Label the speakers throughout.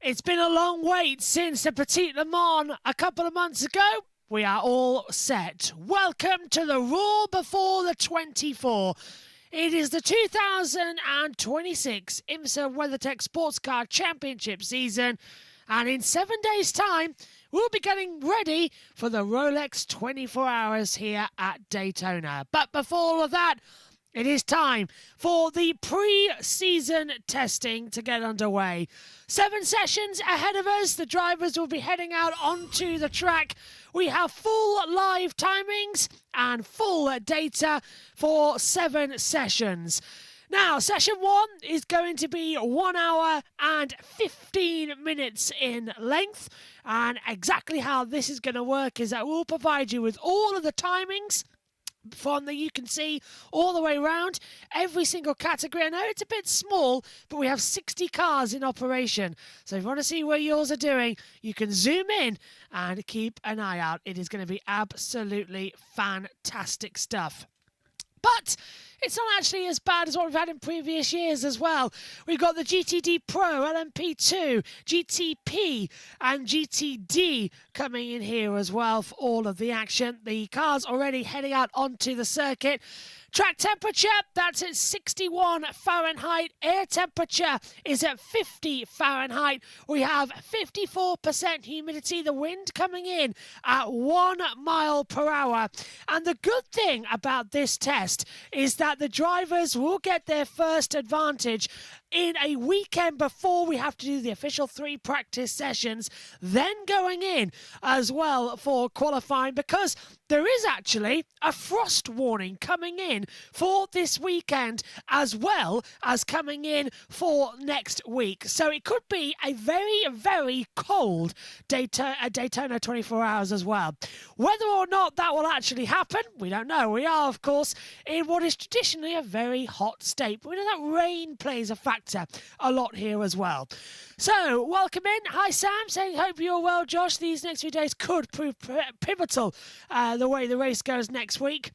Speaker 1: It's been a long wait since the Petite Le Mans a couple of months ago. We are all set. Welcome to the Roar Before the 24. It is the 2026 IMSA WeatherTech Sports Car Championship season, and in 7 days' time, we'll be getting ready for the Rolex 24 Hours here at Daytona. But before all of that, it is time for the pre-season testing to get underway. 7 sessions ahead of us. The drivers will be heading out onto the track. We have full live timings and full data for 7 sessions. Now, session 1 is going to be 1 hour and 15 minutes in length. And exactly how this is going to work is that we'll provide you with all of the timings from that you can see all the way around every single category. I know it's a bit small, but we have 60 cars in operation. So if you want to see where yours are doing, you can zoom in and keep an eye out. It is going to be absolutely fantastic stuff. But it's not actually as bad as what we've had in previous years as well. We've got the GTD Pro, LMP2, GTP and GTD coming in here as well for all of the action. The cars already heading out onto the circuit. Track temperature, that's at 61 Fahrenheit. Air temperature is at 50 Fahrenheit. We have 54% humidity. The wind coming in at 1 mile per hour. And the good thing about this test is that the drivers will get their first advantage in a weekend before we have to do the official 3 practice sessions, then going in as well for qualifying, because there is actually a frost warning coming in for this weekend as well as coming in for next week. So it could be a very, very cold Daytona 24 Hours as well. Whether or not that will actually happen, we don't know. We are, of course, in what is traditionally a very hot state. But we know that rain plays a factor a lot here as well. So, welcome in. Hi, Sam. Saying, hope you're well, Josh. These next few days could prove pivotal the way the race goes next week.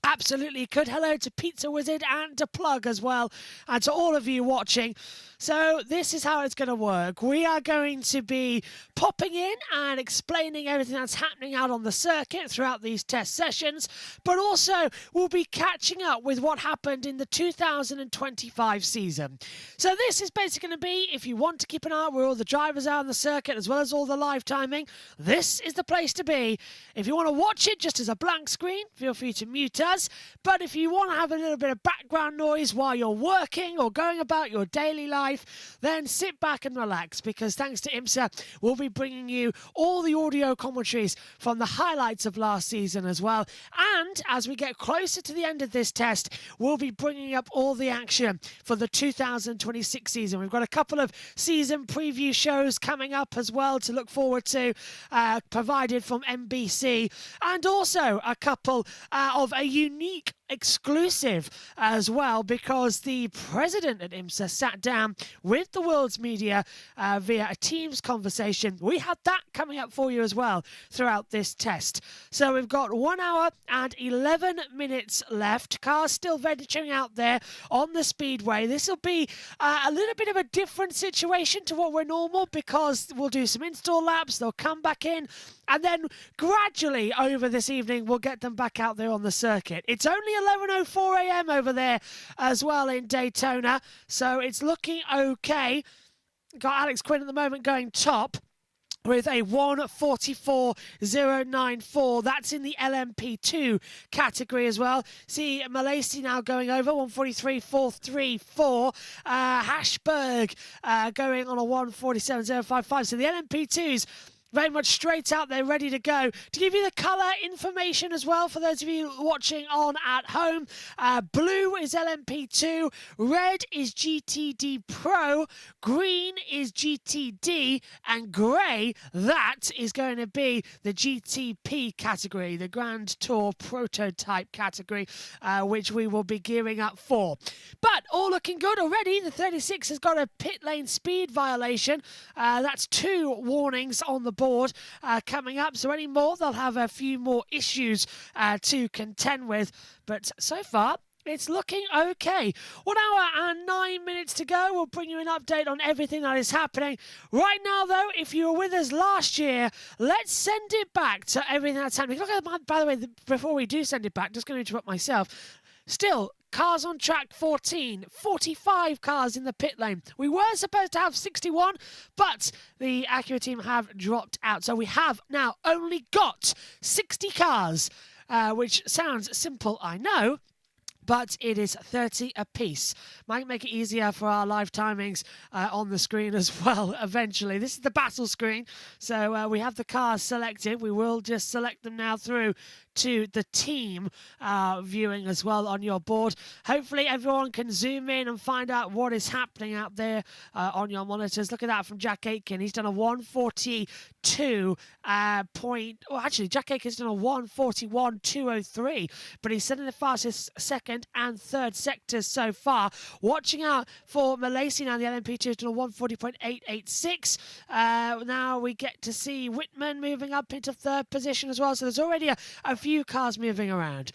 Speaker 1: Absolutely could. Hello to Pizza Wizard and to Plug as well, and to all of you watching. So this is how it's going to work. We are going to be popping in and explaining everything that's happening out on the circuit throughout these test sessions, but also we'll be catching up with what happened in the 2025 season. So this is basically going to be, if you want to keep an eye on where all the drivers are on the circuit as well as all the live timing, this is the place to be. If you want to watch it just as a blank screen, feel free to mute us. But if you want to have a little bit of background noise while you're working or going about your daily life, then sit back and relax, because thanks to IMSA, we'll be bringing you all the audio commentaries from the highlights of last season as well. And as we get closer to the end of this test, we'll be bringing up all the action for the 2026 season. We've got a couple of season preview shows coming up as well to look forward to, provided from NBC, and also a couple of a unique exclusive as well, because the president at IMSA sat down with the world's media via a Teams conversation. We had that coming up for you as well throughout this test. So we've got 1 hour and 11 minutes left. Cars still venturing out there on the speedway. This will be a little bit of a different situation to what we're normal, because we'll do some install laps, they'll come back in, and then gradually over this evening we'll get them back out there on the circuit. It's only 11:04 a.m. over there as well in Daytona, so it's looking okay. Got Alex Quinn at the moment going top with a 1:44.094. That's in the LMP2 category as well. See Malaysia now going over 1:43.434. Hashberg going on a 1:47.055. So the LMP2s very much straight out there, ready to go. To give you the colour information as well, for those of you watching on at home, blue is LMP2, red is GTD Pro, green is GTD, and grey, that is going to be the GTP category, the Grand Tour Prototype category, which we will be gearing up for. But all looking good already. The 36 has got a pit lane speed violation. That's 2 warnings on the board coming up, so any more, they'll have a few more issues to contend with. But so far, It's looking okay. 1 hour and 9 minutes to go. We'll bring you an update on everything that is happening. Right now, though, if you were with us last year, let's send it back to everything that's happening. Look at that, by the way, before we do send it back, just going to interrupt myself. Still, cars on track 14, 45 cars in the pit lane. We were supposed to have 61, but the Acura team have dropped out. So we have now only got 60 cars, which sounds simple, I know, but it is 30 apiece. Might make it easier for our live timings on the screen as well eventually. This is the battle screen, so we have the cars selected. We will just select them now through to the team viewing as well on your board. Hopefully everyone can zoom in and find out what is happening out there on your monitors. Look at that from Jack Aitken. He's done a 142 actually Jack Aitken's done a 141.203, but he's setting the fastest second and third sectors so far. Watching out for Malaysia now, the LMP2 has done a 140.886. Now we get to see Whitman moving up into third position as well, so there's already a few cars moving around.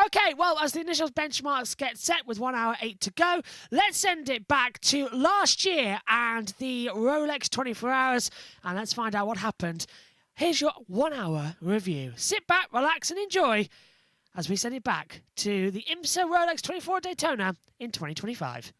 Speaker 1: Okay, well, as the initial benchmarks get set with 1 hour 8 to go, let's send it back to last year and the Rolex 24 hours, and let's find out what happened. Here's your 1 hour review. Sit back, relax, and enjoy as we send it back to the IMSA Rolex 24 Daytona in 2025.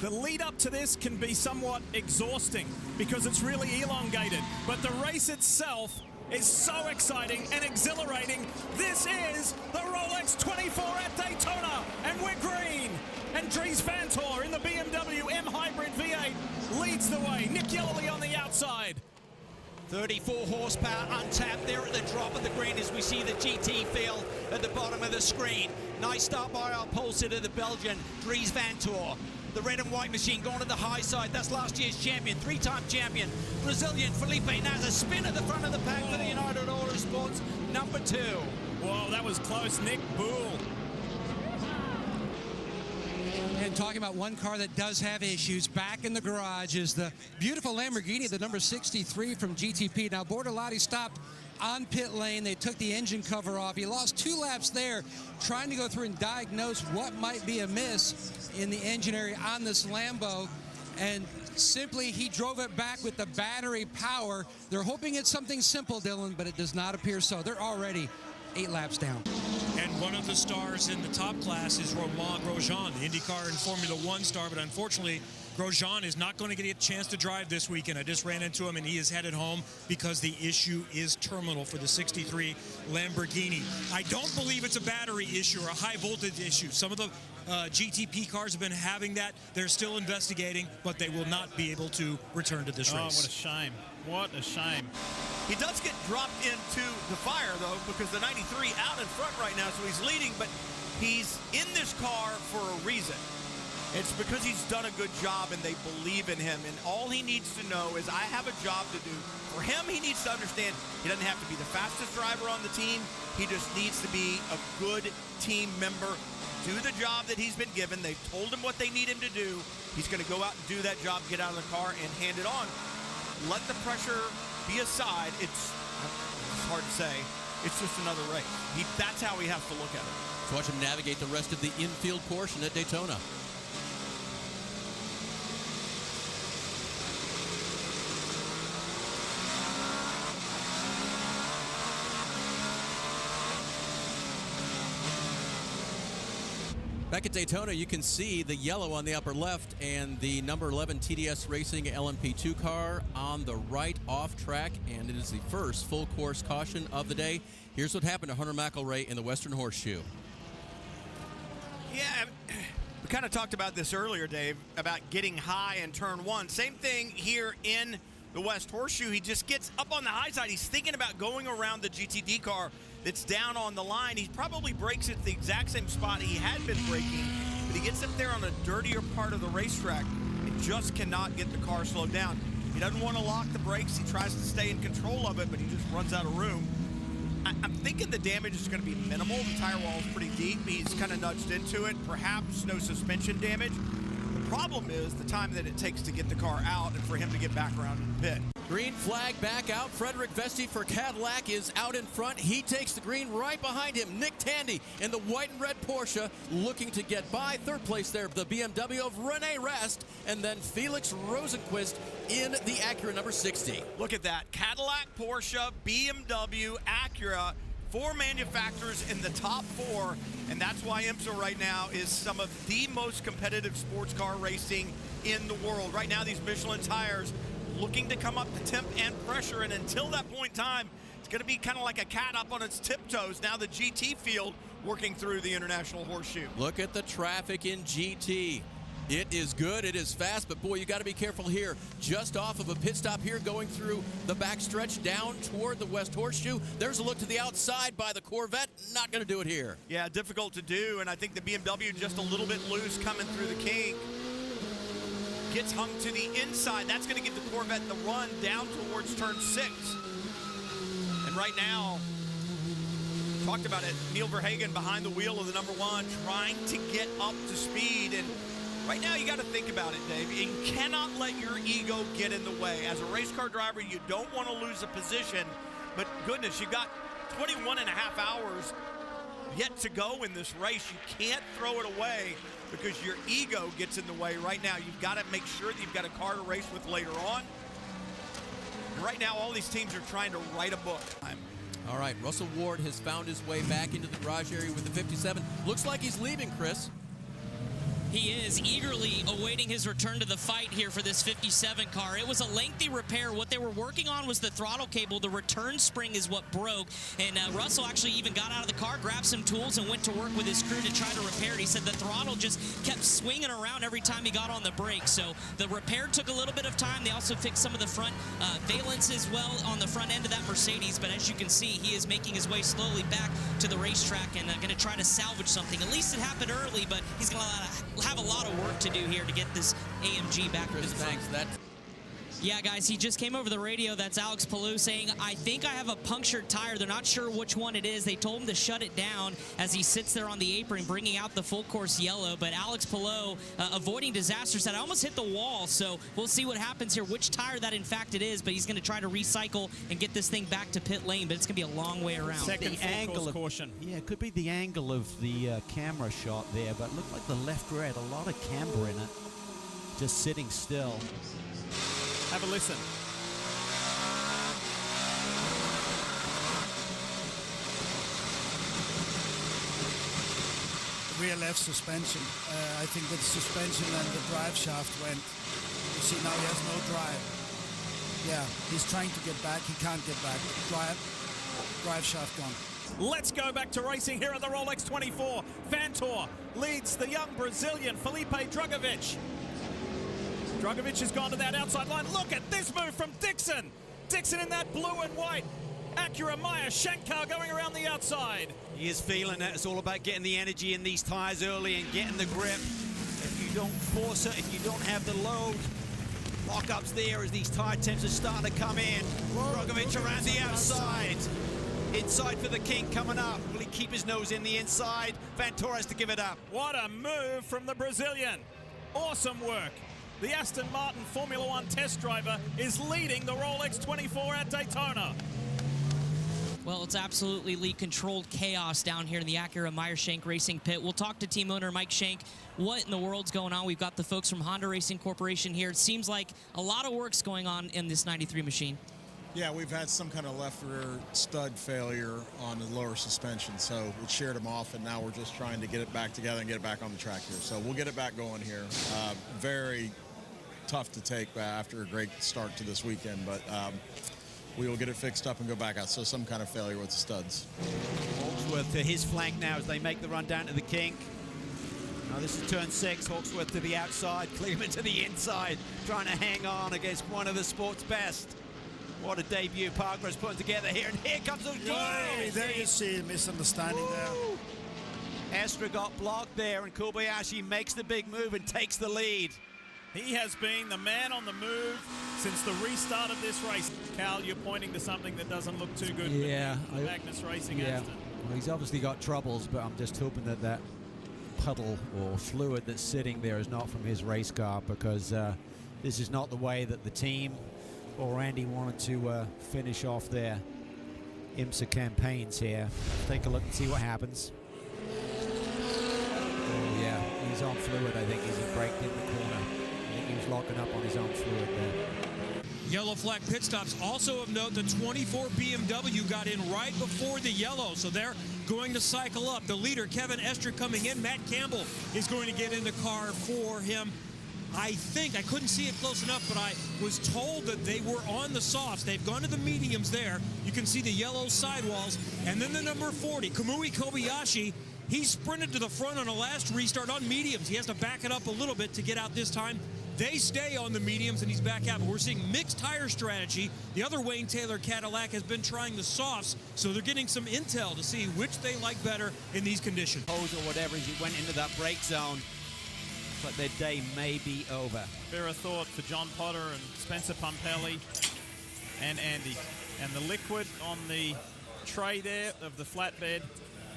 Speaker 2: The lead up to this can be somewhat exhausting because it's really elongated, but the race itself is so exciting and exhilarating. This is the Rolex 24 at Daytona, and we're green. And Dries Vanthoor in the BMW M Hybrid V8 leads the way. Nick Yellerly on the outside.
Speaker 3: 34 horsepower untapped there at the drop of the green as we see the GT field at the bottom of the screen. Nice start by our pole sitter, the Belgian Dries Vanthoor. The red and white machine going to the high side. That's last year's champion, three-time champion, Brazilian Felipe Nasr. Spin at the front of the pack for the United Autosports, number 2.
Speaker 2: Whoa, that was close. Nick Boole.
Speaker 4: And talking about one car that does have issues, back in the garage is the beautiful Lamborghini, the number 63 from GTP. Now, Bortolotti stopped on pit lane. They took the engine cover off. He lost 2 laps there trying to go through and diagnose what might be amiss in the engine area on this Lambo. And simply, he drove it back with the battery power. They're hoping it's something simple, Dylan, but it does not appear so. They're already 8 laps down.
Speaker 5: And one of the stars in the top class is Romain Grosjean, the IndyCar and Formula One star, but unfortunately, Grosjean is not going to get a chance to drive this weekend. I just ran into him, and he is headed home because the issue is terminal for the 63 Lamborghini. I don't believe it's a battery issue or a high voltage issue. Some of the GTP cars have been having that. They're still investigating, but they will not be able to return to this race.
Speaker 2: Oh, what a shame. What a shame.
Speaker 6: He does get dropped into the fire, though, because the 93 out in front right now, so he's leading, but he's in this car for a reason. It's because he's done a good job and they believe in him, and all he needs to know is I have a job to do. For him, he needs to understand he doesn't have to be the fastest driver on the team. He just needs to be a good team member, do the job that he's been given. They've told him what they need him to do. He's going to go out and do that job, get out of the car, and hand it on. Let the pressure be aside. It's hard to say. It's just another race. That's how he has to look at it.
Speaker 7: So watch him navigate the rest of the infield portion at Daytona. Back at Daytona, you can see the yellow on the upper left and the number 11 TDS Racing LMP2 car on the right off track, and it is the first full course caution of the day. Here's what happened to Hunter McElroy in the Western Horseshoe.
Speaker 6: Yeah, we kind of talked about this earlier, Dave, about getting high in turn 1. Same thing here in the West Horseshoe. He just gets up on the high side. He's thinking about going around the GTD car that's down on the line. He probably brakes at the exact same spot he had been braking, but he gets up there on a dirtier part of the racetrack and just cannot get the car slowed down. He doesn't want to lock the brakes. He tries to stay in control of it, but he just runs out of room. I'm thinking the damage is going to be minimal. The tire wall is pretty deep. He's kind of nudged into it. Perhaps no suspension damage. The problem is the time that it takes to get the car out and for him to get back around in the pit.
Speaker 7: Green flag back out. Frederick Vesti for Cadillac is out in front. He takes the green. Right behind him, Nick Tandy in the white and red Porsche looking to get by. Third place there, the BMW of Rene Rast, and then Felix Rosenquist in the Acura number 60.
Speaker 6: Look at that. Cadillac, Porsche, BMW, Acura. 4 manufacturers in the top 4, and that's why IMSA right now is some of the most competitive sports car racing in the world. Right now, these Michelin tires looking to come up to temp and pressure, and until that point in time, it's going to be kind of like a cat up on its tiptoes. Now the GT field working through the International Horseshoe.
Speaker 7: Look at the traffic in GT. It is good, it is fast, but boy, you got to be careful here. Just off of a pit stop here, going through the backstretch down toward the West Horseshoe. There's a look to the outside by the Corvette. Not going to do it here.
Speaker 6: Yeah, difficult to do, and I think the BMW just a little bit loose coming through the kink. Gets hung to the inside. That's going to give the Corvette the run down towards turn 6. And right now, talked about it, Neil Verhagen behind the wheel of the number 1, trying to get up to speed. And right now, you got to think about it, Dave. You cannot let your ego get in the way. As a race car driver, you don't want to lose a position. But goodness, you've got 21 and a half hours yet to go in this race. You can't throw it away because your ego gets in the way right now. You've got to make sure that you've got a car to race with later on. And right now, all these teams are trying to write a book.
Speaker 7: All right, Russell Ward has found his way back into the garage area with the 57. Looks like he's leaving, Chris.
Speaker 8: He is eagerly awaiting his return to the fight here for this 57 car. It was a lengthy repair. What they were working on was the throttle cable. The return spring is what broke. And Russell actually even got out of the car, grabbed some tools, and went to work with his crew to try to repair it. He said the throttle just kept swinging around every time he got on the brake. So the repair took a little bit of time. They also fixed some of the front valence as well on the front end of that Mercedes. But as you can see, he is making his way slowly back to the racetrack and going to try to salvage something. At least it happened early, but he's going to have a lot of work to do here to get this AMG back.
Speaker 7: Chris, thanks.
Speaker 8: Yeah, guys, he just came over the radio. That's Alex Palou saying, I think I have a punctured tire. They're not sure which one it is. They told him to shut it down as he sits there on the apron bringing out the full course yellow. But Alex Palou, avoiding disaster, said, I almost hit the wall. So we'll see what happens here, which tire that in fact it is. But he's going to try to recycle and get this thing back to pit lane. But it's going to be a long way around.
Speaker 2: Second
Speaker 9: the angle of
Speaker 2: caution.
Speaker 9: Yeah, it could be the angle of the camera shot there, but it looked like the left rear had a lot of camber in it. Just sitting still.
Speaker 2: Have a listen.
Speaker 10: Rear left suspension. I think the suspension and the drive shaft went. You see now he has no drive. Yeah, he's trying to get back. He can't get back. Drive shaft gone.
Speaker 2: Let's go back to racing here at the Rolex 24. Vantor leads the young Brazilian Felipe Drugovich. Drugovich has gone to that outside line. Look at this move from Dixon. Dixon in that blue and white Acura Maya Shankar going around the outside.
Speaker 3: He is feeling that. It's all about getting the energy in these tires early and getting the grip. If you don't force it, if you don't have the load, lock-ups there as these tire temps are starting to come in. Drugovich around the outside. Inside for the kink coming up. Will he keep his nose in the inside? Vantor has to give it up.
Speaker 2: What a move from the Brazilian. Awesome work. The Aston Martin Formula One test driver is leading the Rolex 24 at Daytona.
Speaker 8: Well, it's absolutely controlled chaos down here in the Acura Meyer Shank Racing pit. We'll talk to team owner Mike Shank. What in the world's going on? We've got the folks from Honda Racing Corporation here. It seems like a lot of work's going on in this 93 machine.
Speaker 11: Yeah, we've had some kind of left rear stud failure on the lower suspension, so we sheared them off, and now we're just trying to get it back together and get it back on the track here. So we'll get it back going here. Very tough to take after a great start to this weekend, but we will get it fixed up and go back out. So some kind of failure with the studs.
Speaker 3: Hawksworth to his flank now as they make the run down to the kink. Now this is turn 6. Hawksworth to the outside, Cleveland to the inside, trying to hang on against one of the sport's best. What a debut Parker's putting together here, and here comes the
Speaker 10: Hey, there you see a misunderstanding there.
Speaker 3: Estra got blocked there, and Kobayashi makes the big move and takes the lead.
Speaker 2: He has been the man on the move since the restart of this race. Cal, you're pointing to something that doesn't look too good.
Speaker 9: Yeah,
Speaker 2: for Magnus Racing
Speaker 9: yeah.
Speaker 2: Aston.
Speaker 9: Well, he's obviously got troubles, but I'm just hoping that that puddle or fluid that's sitting there is not from his race car, because this is not the way that the team or Andy wanted to finish off their IMSA campaigns here. Take a look and see what happens. Oh yeah, he's on fluid. I think he's braked in the corner. I think he was locking up on his own fluid there.
Speaker 5: Yellow flag pit stops. Also of note, the 24 BMW got in right before the yellow, so they're going to cycle up. The leader, Kevin Esther, coming in. Matt Campbell is going to get in the car for him. I think, I couldn't see it close enough, but I was told that they were on the softs. They've gone to the mediums there. You can see the yellow sidewalls. And then the number 40, Kamui Kobayashi, he sprinted to the front on a last restart on mediums. He has to back it up a little bit to get out this time. They stay on the mediums, and he's back out. But we're seeing mixed tire strategy. The other Wayne Taylor Cadillac has been trying the softs, so they're getting some intel to see which they like better in these conditions.
Speaker 12: Or whatever as he went into that brake zone. But their day may be over.
Speaker 2: Fair thought for John Potter and Spencer Pumpelli and Andy. And the liquid on the tray there of the flatbed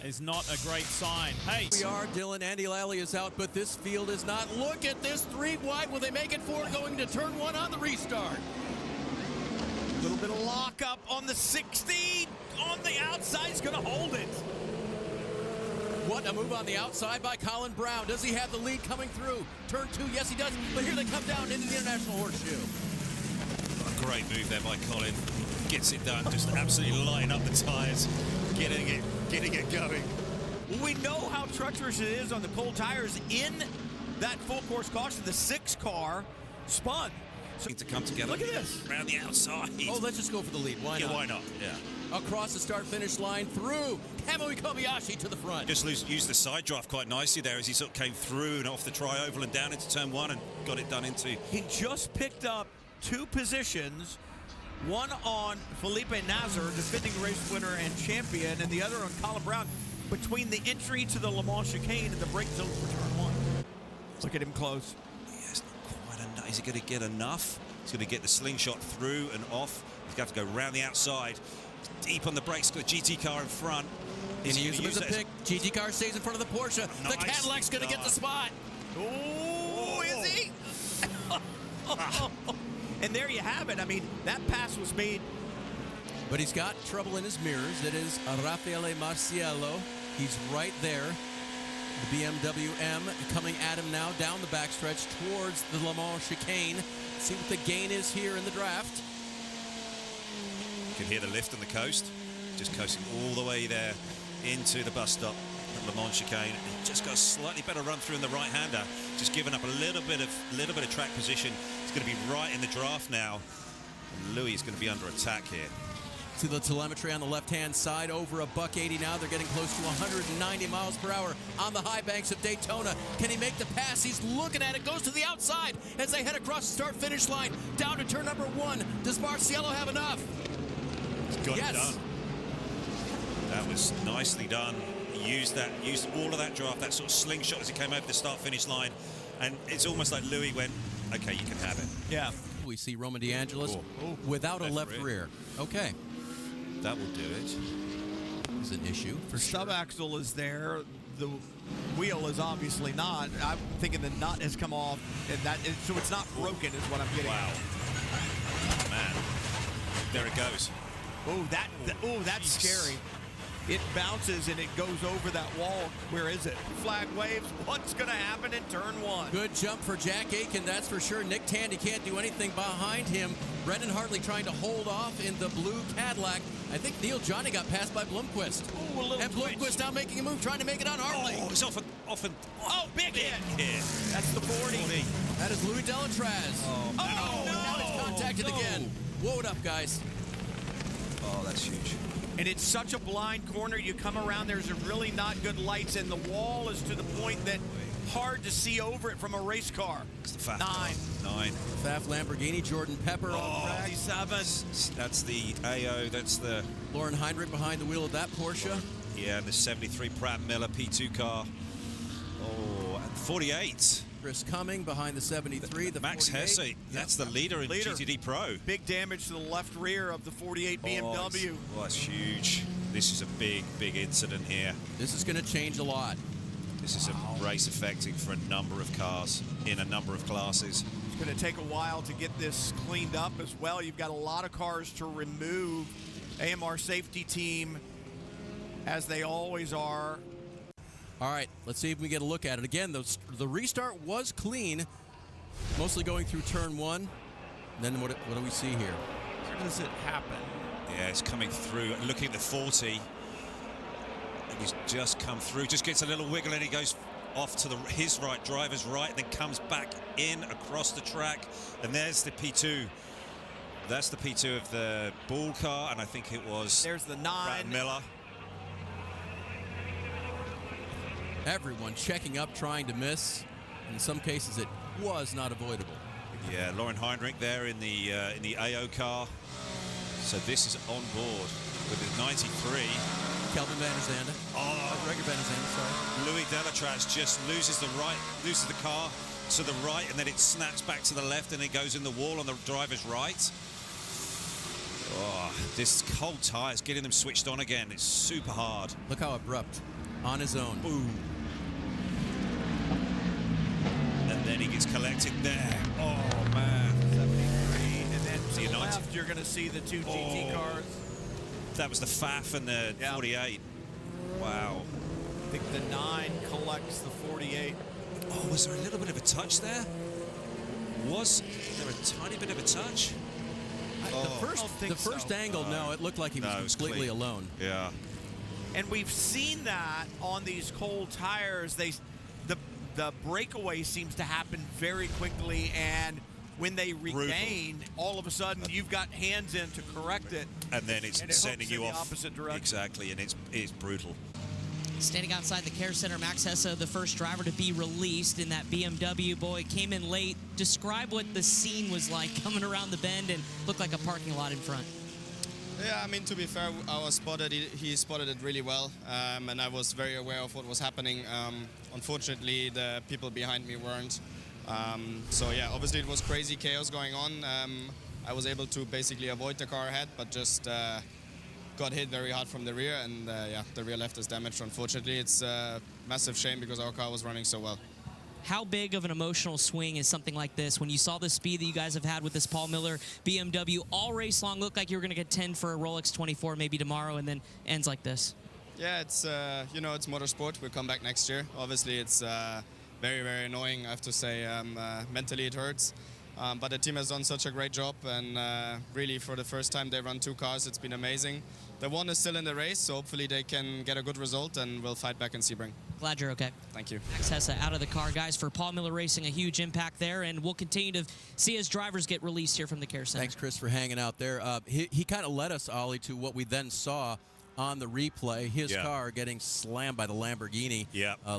Speaker 2: is not a great sign. Hey,
Speaker 7: We are, Dylan. Andy Lally is out, but this field is not. Look at this 3 wide. Will they make it 4 going to turn 1 on the restart?
Speaker 6: A little bit of lockup on the 60. On the outside, he's going to hold it.
Speaker 7: What a move on the outside by Colin Brown. Does he have the lead coming through? Turn 2, yes he does. But here they come down into the International Horseshoe.
Speaker 13: A great move there by Colin. Gets it done, just absolutely lighting up the tires, getting it going.
Speaker 6: Well, we know how treacherous it is on the cold tires. In that full course caution, the 6 car spun.
Speaker 13: So, to come together.
Speaker 6: Look at this.
Speaker 13: Around the outside.
Speaker 7: Oh, let's just go for the lead. Why not?
Speaker 13: Yeah, why not? Yeah.
Speaker 7: Across the start-finish line through Kamui Kobayashi to the front.
Speaker 13: Just used the side draft quite nicely there as he sort of came through and off the tri-oval and down into turn 1 and got it done into.
Speaker 6: He just picked up 2 positions, one on Felipe Nasr, defending race winner and champion, and the other on Colin Brown, between the entry to the Le Mans chicane and the brake zone for turn 1. Look at him close.
Speaker 13: Yes, not quite enough. Is he going to get enough? He's going to get the slingshot through and off. He's got to go round the outside. Deep on the brakes, got the GT car in front.
Speaker 7: He's going to use him as a pick. GT car stays in front of the Porsche.
Speaker 13: Nice.
Speaker 7: The Cadillac's going to get the spot.
Speaker 6: Oh, is he? And there you have it. I mean, that pass was made.
Speaker 7: But he's got trouble in his mirrors. It is Raffaele Marciello. He's right there. The BMW M coming at him now down the backstretch towards the Le Mans chicane. See what the gain is here in the draft.
Speaker 13: You can hear the lift on the coast. Just coasting all the way there into the bus stop at Le Mans chicane. And just got a slightly better run through in the right-hander. Just giving up a little bit of track position. He's going to be right in the draft now. And Louis is going to be under attack here.
Speaker 7: To the telemetry on the left-hand side, over $180 now. They're getting close to 190 miles per hour on the high banks of Daytona. Can he make the pass? He's looking at it. Goes to the outside as they head across the start-finish line down to turn number 1. Does Marciello have enough?
Speaker 13: He's got it done. That was nicely done. He used all of that draft, that sort of slingshot as he came over the start-finish line. And it's almost like Louis went, okay, you can have it.
Speaker 6: Yeah.
Speaker 7: We see Roman DeAngelis without a left rear. Okay.
Speaker 13: That will do it.
Speaker 7: Is an issue for sure.
Speaker 6: Sub-axle is there. The wheel is obviously not. I'm thinking the nut has come off, and so it's not broken is what I'm getting.
Speaker 13: Wow. Man. There it goes.
Speaker 6: Oh, that's scary. It bounces and it goes over that wall. Where is it? Flag waves. What's going to happen in turn 1?
Speaker 7: Good jump for Jack Aiken, that's for sure. Nick Tandy can't do anything behind him. Brendan Hartley trying to hold off in the blue Cadillac. I think Neil Johnny got passed by Blomqvist.
Speaker 6: Oh,
Speaker 7: and Blomqvist now making a move, trying to make it on Hartley.
Speaker 13: Oh, it's off and
Speaker 6: big hit. That's the 40.
Speaker 7: That is Louis Delatraz.
Speaker 6: Oh, no.
Speaker 7: Now it's contacted again. Whoa it up, guys.
Speaker 13: Oh, that's huge.
Speaker 6: And it's such a blind corner. You come around, there's really not good lights, and the wall is to the point that hard to see over it from a race car.
Speaker 13: It's the Pfaff.
Speaker 6: 9.
Speaker 7: Pfaff Lamborghini, Jordan Pepper on track.
Speaker 6: 7.
Speaker 13: That's the AO, that's the...
Speaker 7: Lauren Heinrich behind the wheel of that Porsche.
Speaker 13: Yeah, and the 73 Pratt Miller P2 car. Oh, and 48.
Speaker 7: Chris Cumming behind the 73. The
Speaker 13: Max
Speaker 7: 48.
Speaker 13: Hesse, that's the leader in GTD Pro.
Speaker 6: Big damage to the left rear of the 48 BMW.
Speaker 13: Oh, that's huge. This is a big, big incident here.
Speaker 7: This is going to change a lot.
Speaker 13: This is a race affecting for a number of cars in a number of classes.
Speaker 6: He's Going to take a while to get this cleaned up as well. You've got a lot of cars to remove. AMR safety team, as they always are.
Speaker 7: All right, let's see if we get a look at it. Again, the restart was clean, mostly going through turn 1. And then what do we see here?
Speaker 6: Where does it happen?
Speaker 13: Yeah, it's coming through. Looking at the 40. And he's just come through. Just gets a little wiggle and he goes off to his right, driver's right, and then comes back in across the track. And there's the P2. That's the P2 of the Bull car, and I think it was...
Speaker 6: There's the 9.
Speaker 13: Miller.
Speaker 7: Everyone checking up, trying to miss. In some cases, it was not avoidable.
Speaker 13: Yeah, Lauren Heinrich there in the AO car. So this is on board with the 93.
Speaker 7: Kelvin Van der Zande.
Speaker 13: Oh,
Speaker 7: Gregor Van der Zande, sorry.
Speaker 13: Louis Delatraz just loses the car to the right, and then it snaps back to the left, and it goes in the wall on the driver's right. Oh, this cold tire is getting them switched on again. It's super hard.
Speaker 7: Look how abrupt. On his own.
Speaker 13: Boom. And then he gets collected there. Oh, man.
Speaker 6: 73. And then to the left, you're going to see the 2 GT cars.
Speaker 13: That was the FAF and the 48. Wow.
Speaker 6: I think the 9 collects the 48.
Speaker 13: Oh, was there a little bit of a touch there? Was there a tiny bit of a touch?
Speaker 7: The first angle, no, it looked like he was completely alone.
Speaker 13: Yeah.
Speaker 6: And we've seen that on these cold tires. The breakaway seems to happen very quickly, and when they regain, all of a sudden you've got hands in to correct it.
Speaker 13: And then it's sending you off
Speaker 6: the opposite direction.
Speaker 13: Exactly, and it's brutal.
Speaker 8: Standing outside the care center, Max Hesse, the first driver to be released in that BMW. Boy, came in late. Describe what the scene was like coming around the bend and looked like a parking lot in front.
Speaker 14: Yeah, I mean, to be fair, I was spotted. He spotted it really well, and I was very aware of what was happening. Unfortunately, the people behind me weren't. So yeah, obviously it was crazy chaos going on. I was able to basically avoid the car ahead, but just got hit very hard from the rear, and yeah, the rear left is damaged. Unfortunately, it's a massive shame because our car was running so well.
Speaker 8: How big of an emotional swing is something like this when you saw the speed that you guys have had with this Paul Miller BMW all race long? Looked like you were going to get 10 for a Rolex 24 maybe tomorrow, and then ends like this.
Speaker 14: Yeah, it's you know, it's motorsport. We'll come back next year. Obviously, it's very, very annoying, I have to say. Mentally, it hurts. But the team has done such a great job, and really, for the first time they run 2 cars, it's been amazing. The 1 is still in the race, so hopefully they can get a good result, and we'll fight back in Sebring.
Speaker 8: Glad you're okay.
Speaker 14: Thank you.
Speaker 8: Max Hesse out of the car, guys. For Paul Miller Racing, a huge impact there, and we'll continue to see his drivers get released here from the care center.
Speaker 7: Thanks, Chris, for hanging out there. He kind of led us, Ollie, to what we then saw on the replay, his car getting slammed by the Lamborghini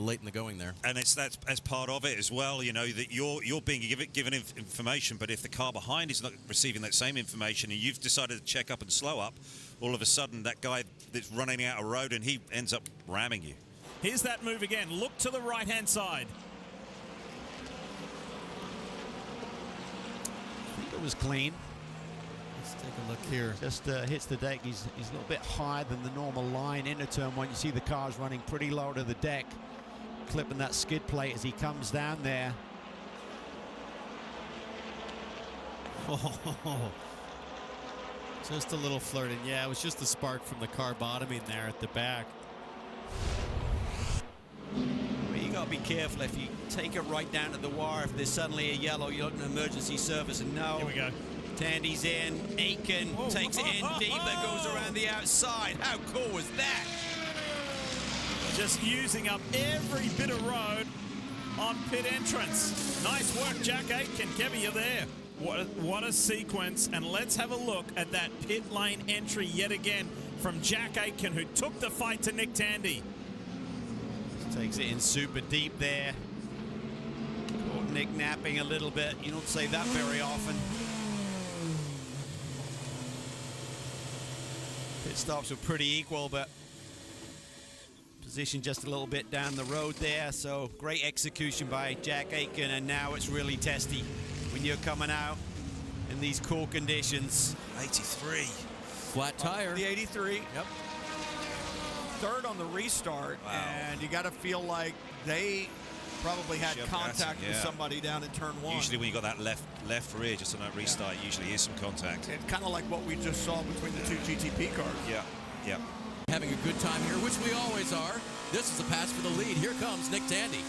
Speaker 7: late in the going there.
Speaker 13: And that's as part of it as well, you know, that you're being given information, but if the car behind is not receiving that same information and you've decided to check up and slow up, all of a sudden that guy that's running out of road and he ends up ramming you.
Speaker 2: Here's that move again. Look to the right-hand side.
Speaker 9: I think it was clean. Let's take a look here. Just hits the deck. He's a little bit higher than the normal line into turn 1. You see the car's running pretty low to the deck, clipping that skid plate as he comes down there.
Speaker 15: Oh, just a little flirting. Yeah, it was just the spark from the car bottoming there at the back.
Speaker 12: Well, you got to be careful if you take it right down to the wire. If there's suddenly a yellow, you're at an emergency service, and no.
Speaker 2: Here we go.
Speaker 12: Tandy's in. Aiken takes it in deeper, goes around the outside. How cool was that?
Speaker 2: Just using up every bit of road on pit entrance. Nice work, Jack Aitken. Kevin, you're there. What a sequence. And let's have a look at that pit lane entry yet again from Jack Aitken, who took the fight to Nick Tandy.
Speaker 12: Takes it in super deep there. Caught Nick napping a little bit. You don't say that very often. Pit stops were pretty equal, but position just a little bit down the road there. So great execution by Jack Aitken, and now it's really testy when you're coming out in these cool conditions.
Speaker 13: 83.
Speaker 7: Flat tire.
Speaker 6: The 83.
Speaker 12: Yep.
Speaker 6: Third on the restart, and you got to feel like they Probably had
Speaker 13: Shoved
Speaker 6: contact
Speaker 13: at him,
Speaker 6: with
Speaker 13: yeah.
Speaker 6: somebody down in turn 1.
Speaker 13: Usually when you got that left rear just on that restart, usually is some contact.
Speaker 6: It's kind of like what we just saw between the two GTP cars.
Speaker 13: Yeah, yeah.
Speaker 7: Having a good time here, which we always are. This is the pass for the lead. Here comes Nick Tandy.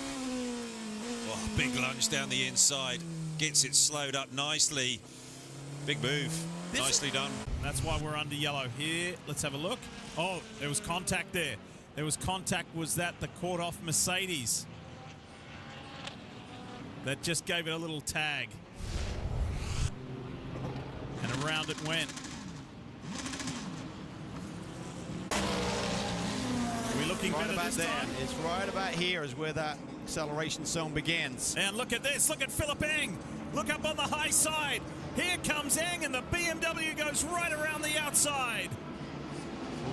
Speaker 13: Oh, big lunge down the inside. Gets it slowed up nicely. Big move. Nicely done.
Speaker 2: That's why we're under yellow here. Let's have a look. Oh, there was contact there. There was contact. Was that the caught off Mercedes? That just gave it a little tag. And around it went. Are we looking
Speaker 9: Right
Speaker 2: better
Speaker 9: about
Speaker 2: this
Speaker 9: there.
Speaker 2: time?
Speaker 9: It's right about here is where that acceleration zone begins.
Speaker 2: And look at this. Look at Philip Eng. Look up on the high side. Here comes Eng, and the BMW goes right around the outside.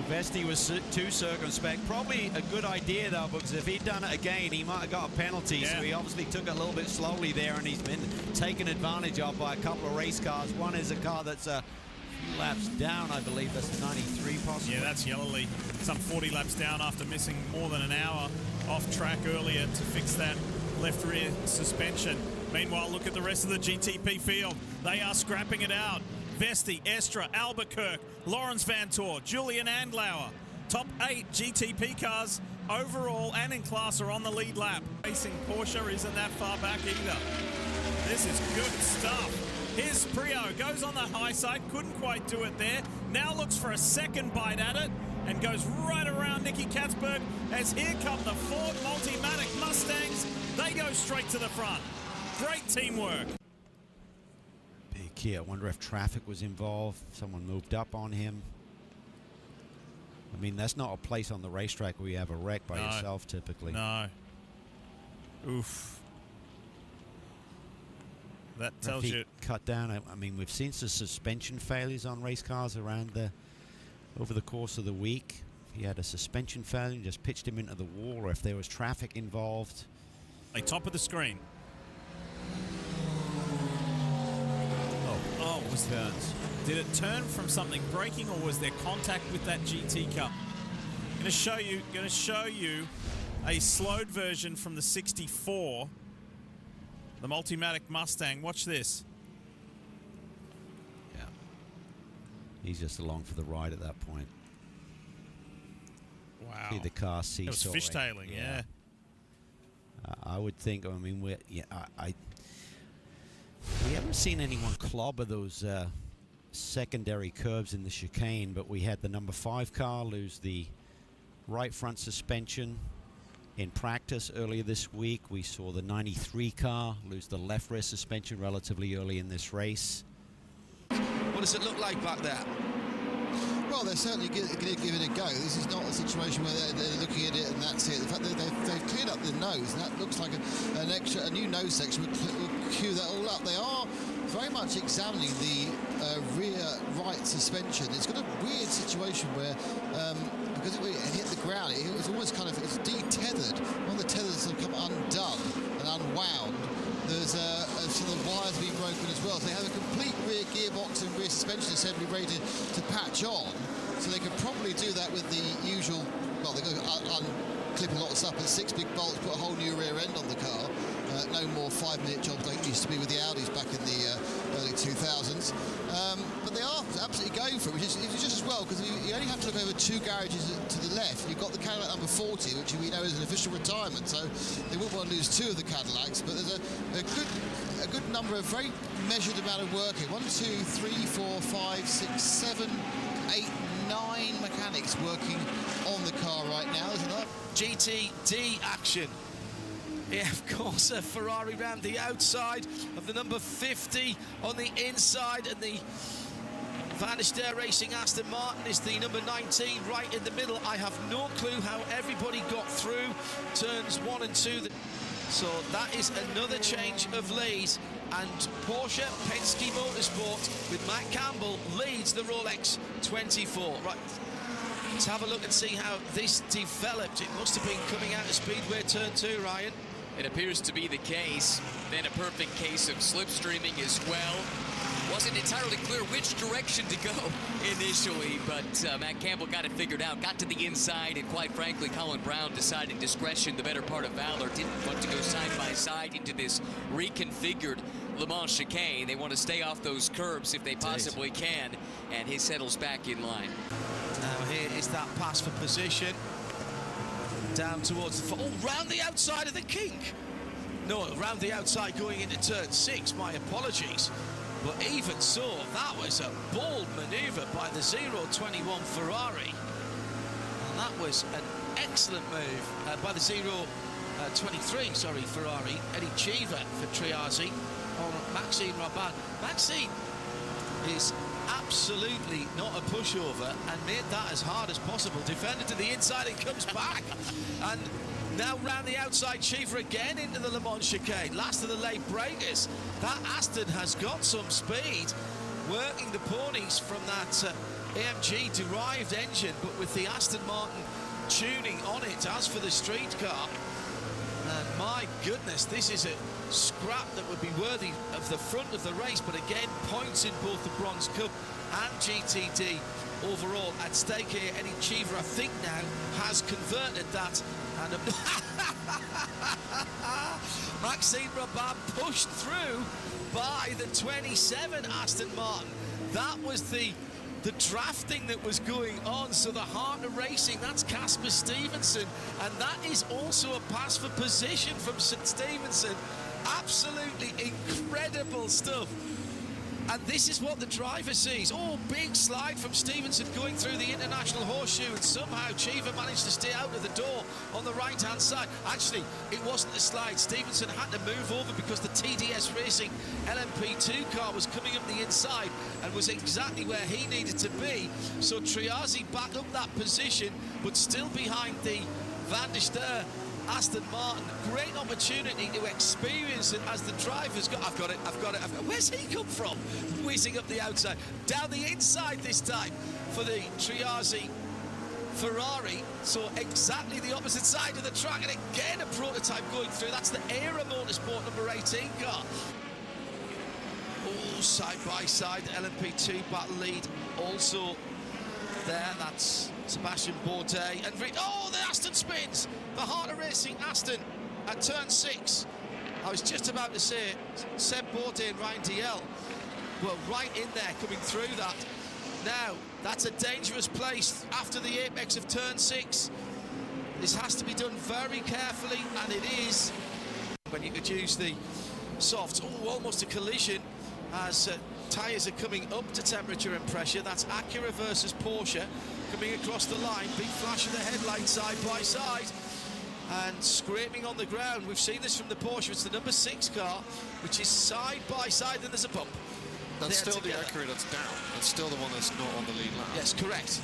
Speaker 9: Vesti was too circumspect. Probably a good idea, though, because if he'd done it again, he might have got a penalty.
Speaker 2: Yeah.
Speaker 9: So he obviously took it a little bit slowly there, and he's been taken advantage of by a couple of race cars. One is a car that's a few laps down, I believe. That's 93, possibly.
Speaker 2: Yeah, that's Yellowly. Some 40 laps down after missing more than an hour off track earlier to fix that left rear suspension. Meanwhile, look at the rest of the GTP field. They are scrapping it out. Vesti, Estra, Albuquerque, Lawrence Vantor, Julian Andlauer. Top 8 GTP cars overall and in class are on the lead lap. Racing Porsche isn't that far back either. This is good stuff. Here's Prio, goes on the high side, couldn't quite do it there. Now looks for a second bite at it and goes right around Nicky Katzberg as here come the Ford Multimatic Mustangs. They go straight to the front. Great teamwork.
Speaker 9: Big key. I wonder if traffic was involved. Someone moved up on him. I mean, that's not a place on the racetrack where you have a wreck by yourself, typically.
Speaker 2: No. Oof. That tells you.
Speaker 9: Cut down. I mean, we've seen some suspension failures on race cars around over the course of the week. If he had a suspension failure, just pitched him into the wall, or if there was traffic involved.
Speaker 2: A top of the screen. Oh, was
Speaker 9: turns.
Speaker 2: Did it turn from something braking, or was there contact with that GT Cup? Going to show you a slowed version from the 64, the Multimatic Mustang. Watch this.
Speaker 9: Yeah. He's just along for the ride at that point.
Speaker 2: Wow.
Speaker 9: See the car seesawing.
Speaker 2: It was fishtailing, yeah.
Speaker 9: I would think. I mean, we haven't seen anyone clobber those secondary curves in the chicane, but we had the number 5 car lose the right front suspension in practice earlier this week. We saw the 93 car lose the left rear suspension relatively early in this race.
Speaker 16: What does it look like back there?
Speaker 17: Well, they're certainly going to give it a go. This is not a situation where they're looking at it and that's it. The fact that they've cleared up the nose, and that looks like a new nose section will cue that all up. They are very much examining the rear right suspension. It's got a weird situation where because it hit the ground, it was almost kind of de-tethered. One of the tethers have come undone and unwound. There's some of the wires being broken as well. So they have a complete rear gearbox and rear suspension assembly ready to patch on. So they could probably do that with the usual, well, they're going to unclip a lot of stuff, but 6 big bolts, put a whole new rear end on the car. No more 5-minute jobs like it used to be with the Audis back in the early 2000s. But they are absolutely going for it, which is just as well, because you only have to look over 2 garages to the left. You've got the Cadillac number 40, which we know is an official retirement, so they wouldn't want to lose 2 of the Cadillacs, but there's a good number of very measured amount of work here. 1, 2, 3, 4, 5, 6, 7, 8, 9 mechanics working on the car right now, isn't there?
Speaker 16: GTD action. Yeah, of course, a Ferrari round the outside of the number 50 on the inside, and the Vanister Racing Aston Martin is the number 19 right in the middle. I have no clue how everybody got through turns 1 and 2. So that is another change of lead, and Porsche Penske Motorsport with Matt Campbell leads the Rolex 24. Right, let's have a look and see how this developed. It must have been coming out of Speedway turn 2, Ryan.
Speaker 18: It appears to be the case. Then a perfect case of slipstreaming as well. Wasn't entirely clear which direction to go initially, but Matt Campbell got it figured out, got to the inside, and quite frankly, Colin Brown decided discretion, the better part of valor, didn't want to go side by side into this reconfigured Le Mans chicane. They want to stay off those curbs if they possibly can, and he settles back in line.
Speaker 16: Now here is that pass for position. Down towards the... Oh, round the outside of the kink. No, round the outside going into turn 6. My apologies. But even so, that was a bold manoeuvre by the 021 Ferrari. And that was an excellent move by the 023, sorry, Ferrari. Eddie Cheever for Triazi on Maxime Rabat. Maxime is absolutely not a pushover and made that as hard as possible. Defended to the inside and comes back. And now round the outside, Cheever again into the Le Mans chicane. Last of the late breakers. That Aston has got some speed, working the ponies from that AMG derived engine, but with the Aston Martin tuning on it. As for the street car, and my goodness, this is a scrap that would be worthy of the front of the race, but again, points in both the Bronze Cup and GTD overall at stake here. Eddie Cheever, I think now, has converted that. And Maxime Rabat pushed through by the 27 Aston Martin. That was the drafting that was going on. So the heart of racing, that's Casper Stevenson, and that is also a pass for position from St. Stevenson. Absolutely incredible stuff. And this is what the driver sees. Oh, big slide from Stevenson going through the international horseshoe, and somehow Cheever managed to stay out of the door on the right-hand side. Actually, it wasn't a slide. Stevenson had to move over because the TDS Racing LMP2 car was coming up the inside and was exactly where he needed to be. So Triazi backed up that position, but still behind the Van der Steur Aston Martin. Great opportunity to experience it as the drivers got. I've got it. Where's he come from? Whizzing up the outside. Down the inside this time for the Triazi Ferrari. So exactly the opposite side of the track. And again, a prototype going through. That's the Era Motorsport number 18 car. Oh, side by side, LMP2 battle lead also there. That's Sebastian Bourdais. And oh, the Aston spins. The heart of racing, Aston at turn 6. I was just about to say Seb Bourdais and Ryan DL were right in there coming through that. Now, that's a dangerous place after the apex of turn 6. This has to be done very carefully, and it is. When you could use the softs. Oh, almost a collision as tyres are coming up to temperature and pressure. That's Acura versus Porsche coming across the line. Big flash of the headlights side by side and scraping on the ground. We've seen this from the Porsche. It's the number 6 car, which is side by side, and there's a bump.
Speaker 19: That's still together. The Acura that's down. That's still the one that's not on the lead lap.
Speaker 16: Yes, correct.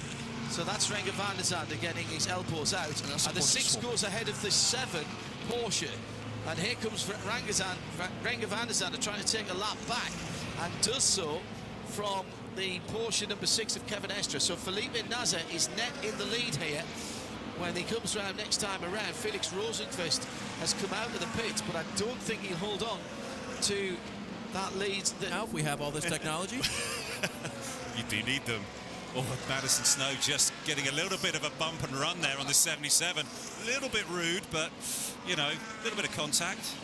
Speaker 16: So that's Renger van der Zande getting his Elpos out. And the 6 goes ahead of the 7 Porsche. And here comes Renger van der Zande trying to take a lap back, and does so from the Porsche number 6 of Kevin Estre. So Felipe Nasr is net in the lead here. When he comes round next time around, Felix Rosenqvist has come out of the pits, but I don't think he'll hold on to that lead.
Speaker 7: Now, if we have all this technology.
Speaker 13: You do need them. Oh, Madison Snow just getting a little bit of a bump and run there on the 77. A little bit rude, but, you know, a little bit of contact.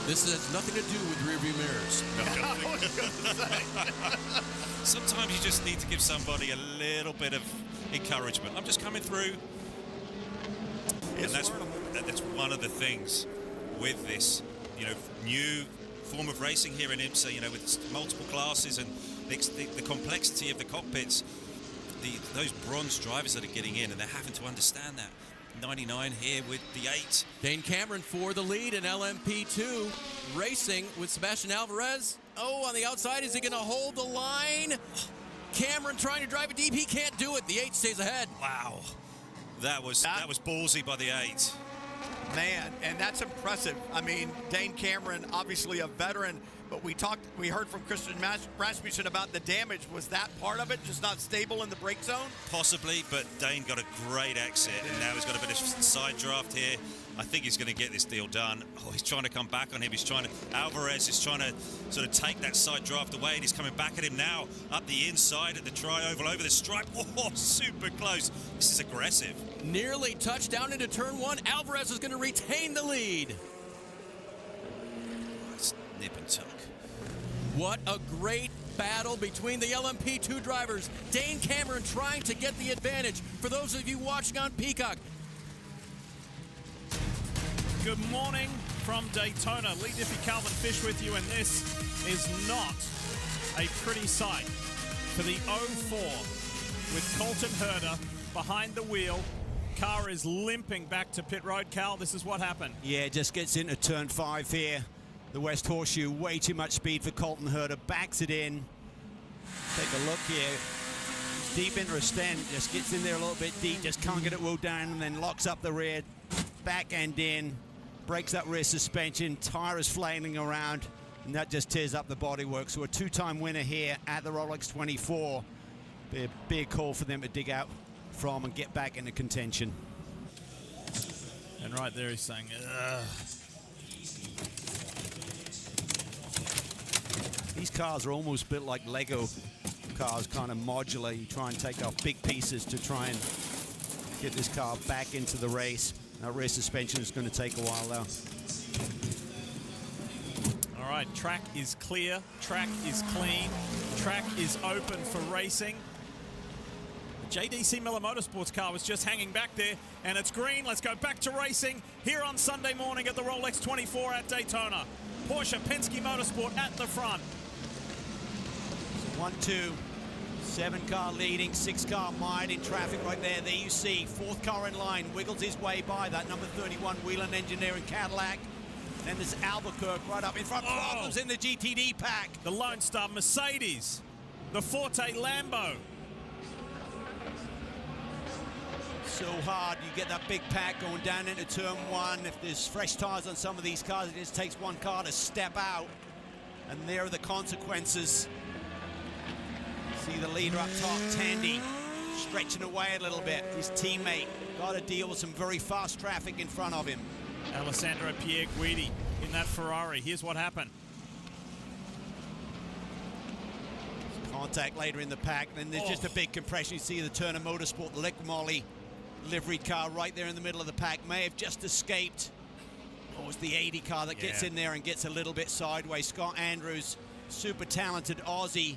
Speaker 7: This has nothing to do with rearview mirrors.
Speaker 13: Sometimes you just need to give somebody a little bit of encouragement. I'm just coming through. And that's one of the things with this, you know, new form of racing here in IMSA, you know, with multiple classes and the complexity of the cockpits. Those bronze drivers that are getting in, and they're having to understand that. 99 here with the 8.
Speaker 7: Dane Cameron for the lead in LMP2 racing with Sebastian Alvarez. Oh, on the outside, is he going to hold the line? Cameron trying to drive it deep. He can't do it. The 8 stays ahead.
Speaker 13: Wow. That was ballsy by the 8.
Speaker 6: Man, and that's impressive. I mean, Dane Cameron, obviously a veteran But we heard from Christian Rasmussen about the damage. Was that part of it, just not stable in the brake zone?
Speaker 13: Possibly, but Dane got a great exit, and now he's got a bit of side draft here. I think he's going to get this deal done. Oh, he's trying to come back on him. Alvarez is trying to sort of take that side draft away, and he's coming back at him now up the inside at the tri-oval over the stripe. Oh, super close. This is aggressive.
Speaker 7: Nearly touched down into turn one. Alvarez is going to retain the lead.
Speaker 13: It's nip and tuck.
Speaker 7: What a great battle between the LMP2 drivers. Dane Cameron trying to get the advantage. For those of you watching on Peacock.
Speaker 2: Good morning from Daytona. Lee Diffie, Calvin Fish with you, and this is not a pretty sight for the 04 with Colton Herter behind the wheel. Car is limping back to pit road. Cal, this is what happened.
Speaker 9: Yeah, just gets into turn 5 here. The West Horseshoe, way too much speed for Colton Herter, backs it in. Take a look here. It's deep into a stand, just gets in there a little bit deep, just can't get it wheeled down, and then locks up the rear, back end in, breaks that rear suspension, tire is flailing around, and that just tears up the bodywork. So a two-time winner here at the Rolex 24. Be a big call for them to dig out from and get back into contention.
Speaker 2: And right there he's saying, ugh.
Speaker 9: These cars are almost built like Lego cars, kind of modular. You try and take off big pieces to try and get this car back into the race. That rear suspension is going to take a while though.
Speaker 2: All right, track is clear, track is clean, track is open for racing. The JDC Miller Motorsports car was just hanging back there, and it's green. Let's go back to racing here on Sunday morning at the Rolex 24 at Daytona. Porsche Penske Motorsport at the front.
Speaker 9: 1-2, 7-car leading, 6-car wide in traffic right there. There you see, 4th car in line, wiggles his way by that number 31 Whelen Engineering Cadillac. Then there's Albuquerque right up in front. Problems in the GTD pack.
Speaker 2: The Lone Star Mercedes, the Forte Lambo.
Speaker 9: So hard, you get that big pack going down into turn 1. If there's fresh tires on some of these cars, it just takes one car to step out. And there are the consequences. See the leader up top, Tandy, stretching away a little bit. His teammate got to deal with some very fast traffic in front of him.
Speaker 2: Alessandro Pierre Guidi in that Ferrari. Here's what happened.
Speaker 9: Contact later in the pack. Then there's just a big compression. You see the Turner Motorsport Lick Molly livery car right there in the middle of the pack. May have just escaped. Oh, it's the 80 car that gets in there and gets a little bit sideways. Scott Andrews, super talented Aussie.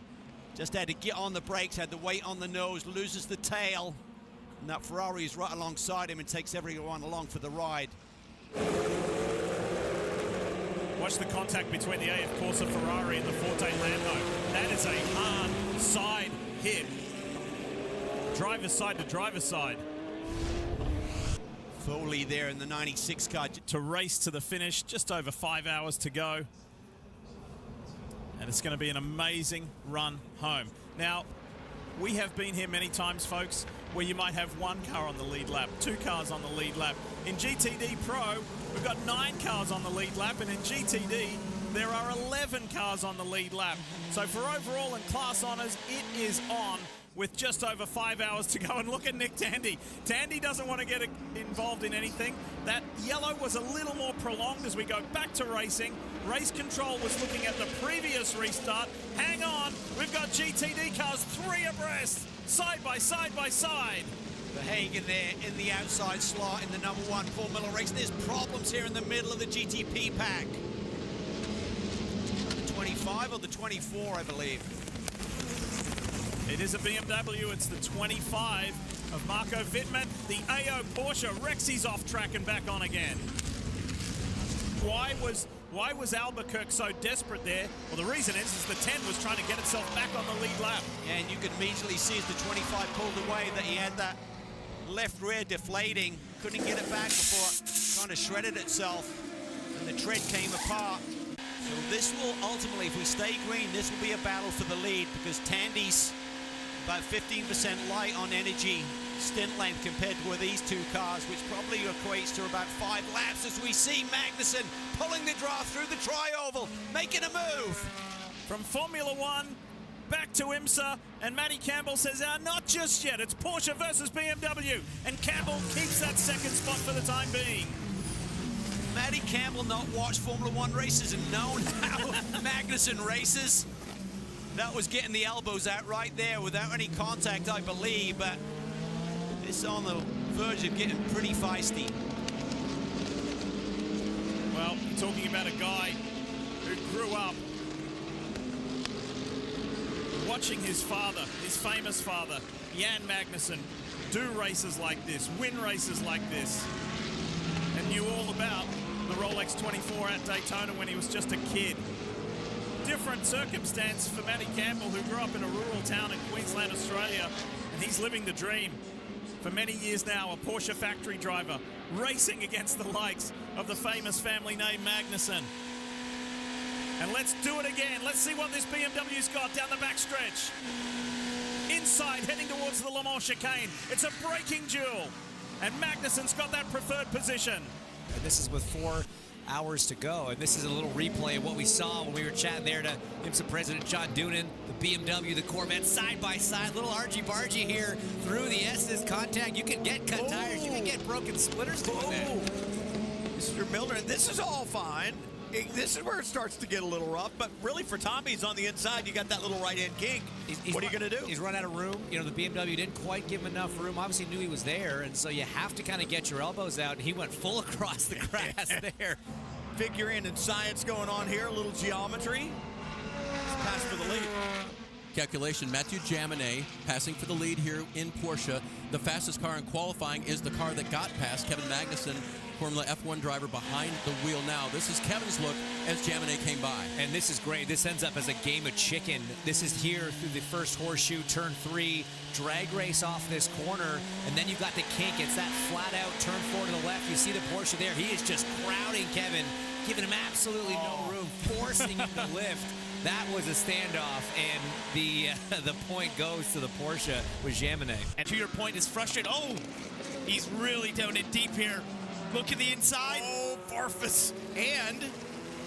Speaker 9: Just had to get on the brakes, had the weight on the nose, loses the tail. And that Ferrari is right alongside him and takes everyone along for the ride.
Speaker 2: Watch the contact between the AF Corsa Ferrari and the Forte Lambo. That is a hard side hit. Driver's side to driver's side.
Speaker 9: Foley there in the 96 car.
Speaker 2: To race to the finish, just over 5 hours to go. And it's going to be an amazing run home. Now, we have been here many times, folks, where you might have one car on the lead lap, 2 cars on the lead lap. In GTD Pro, we've got 9 cars on the lead lap, and in GTD, there are 11 cars on the lead lap. So for overall and class honors, it is on with just over 5 hours to go. And look at Nick Tandy. Tandy doesn't want to get involved in anything. That yellow was a little more prolonged as we go back to racing. Race control was looking at the previous restart. Hang on, we've got GTD cars 3 abreast, side by side by side.
Speaker 9: Verhagen there in the outside slot in the number 1 Paul Miller race. There's problems here in the middle of the GTP pack. The 25 or the 24, I believe.
Speaker 2: It is a BMW. It's the 25 of Marco Wittmann. The AO Porsche. Rexy's off track and back on again. Why was Albuquerque so desperate there? Well, the reason is the 10 was trying to get itself back on the lead lap.
Speaker 9: Yeah, and you could immediately see as the 25 pulled away that he had that left rear deflating. Couldn't get it back before it kind of shredded itself, and the tread came apart. So this will ultimately, if we stay green, this will be a battle for the lead because Tandy's
Speaker 12: about 15% light on energy stint length compared with these two cars, which probably equates to about 5 laps as we see Magnussen pulling the draw through the tri-oval, making a move.
Speaker 2: From Formula One back to IMSA, and Matty Campbell says, not just yet, it's Porsche versus BMW, and Campbell keeps that second spot for the time being.
Speaker 12: Matty Campbell not watched Formula One races and known how Magnussen races. That was getting the elbows out right there without any contact, I believe, but it's on the verge of getting pretty feisty.
Speaker 2: Well, you're talking about a guy who grew up watching his father, his famous father, Jan Magnussen, do races like this, win races like this, and knew all about the Rolex 24 at Daytona when he was just a kid. Different circumstance for Matty Campbell, who grew up in a rural town in Queensland, Australia, and he's living the dream. For many years now, a Porsche factory driver, racing against the likes of the famous family name Magnussen. And let's do it again. Let's see what this BMW's got down the backstretch. Inside, heading towards the Le Mans chicane. It's a braking duel. And Magnussen's got that preferred position.
Speaker 20: And this is with 4 hours to go. And this is a little replay of what we saw when we were chatting there to IMSA President John Doonan, the BMW, the Corvette, side by side. Little argy-bargy here through the S's contact. You can get cut tires. You can get broken splitters doing that.
Speaker 6: Mr. Milner, this is all fine. This is where it starts to get a little rough, but really for Tommy's on the inside, you got that little right-hand kink. What are you going to do?
Speaker 20: He's run out of room. You know, the BMW didn't quite give him enough room. Obviously knew he was there, and so you have to kind of get your elbows out, and he went full across the grass there.
Speaker 6: Figuring and science going on here, a little geometry. Pass for the lead.
Speaker 7: Calculation, Mathieu Jaminet passing for the lead here in Porsche. The fastest car in qualifying is the car that got past Kevin Magnussen, Formula F1 driver behind the wheel now. This is Kevin's look as Jaminet came by.
Speaker 20: And this is great. This ends up as a game of chicken. This is here through the first horseshoe, turn 3, drag race off this corner, and then you've got the kink. It's that flat out turn 4 to the left. You see the Porsche there. He is just crowding Kevin, giving him absolutely no room, forcing him to lift. That was a standoff, and the point goes to the Porsche with Jaminet.
Speaker 21: And to your point, is frustrated. Oh, he's really down in deep here. Look at the inside.
Speaker 6: Oh, Farfus. And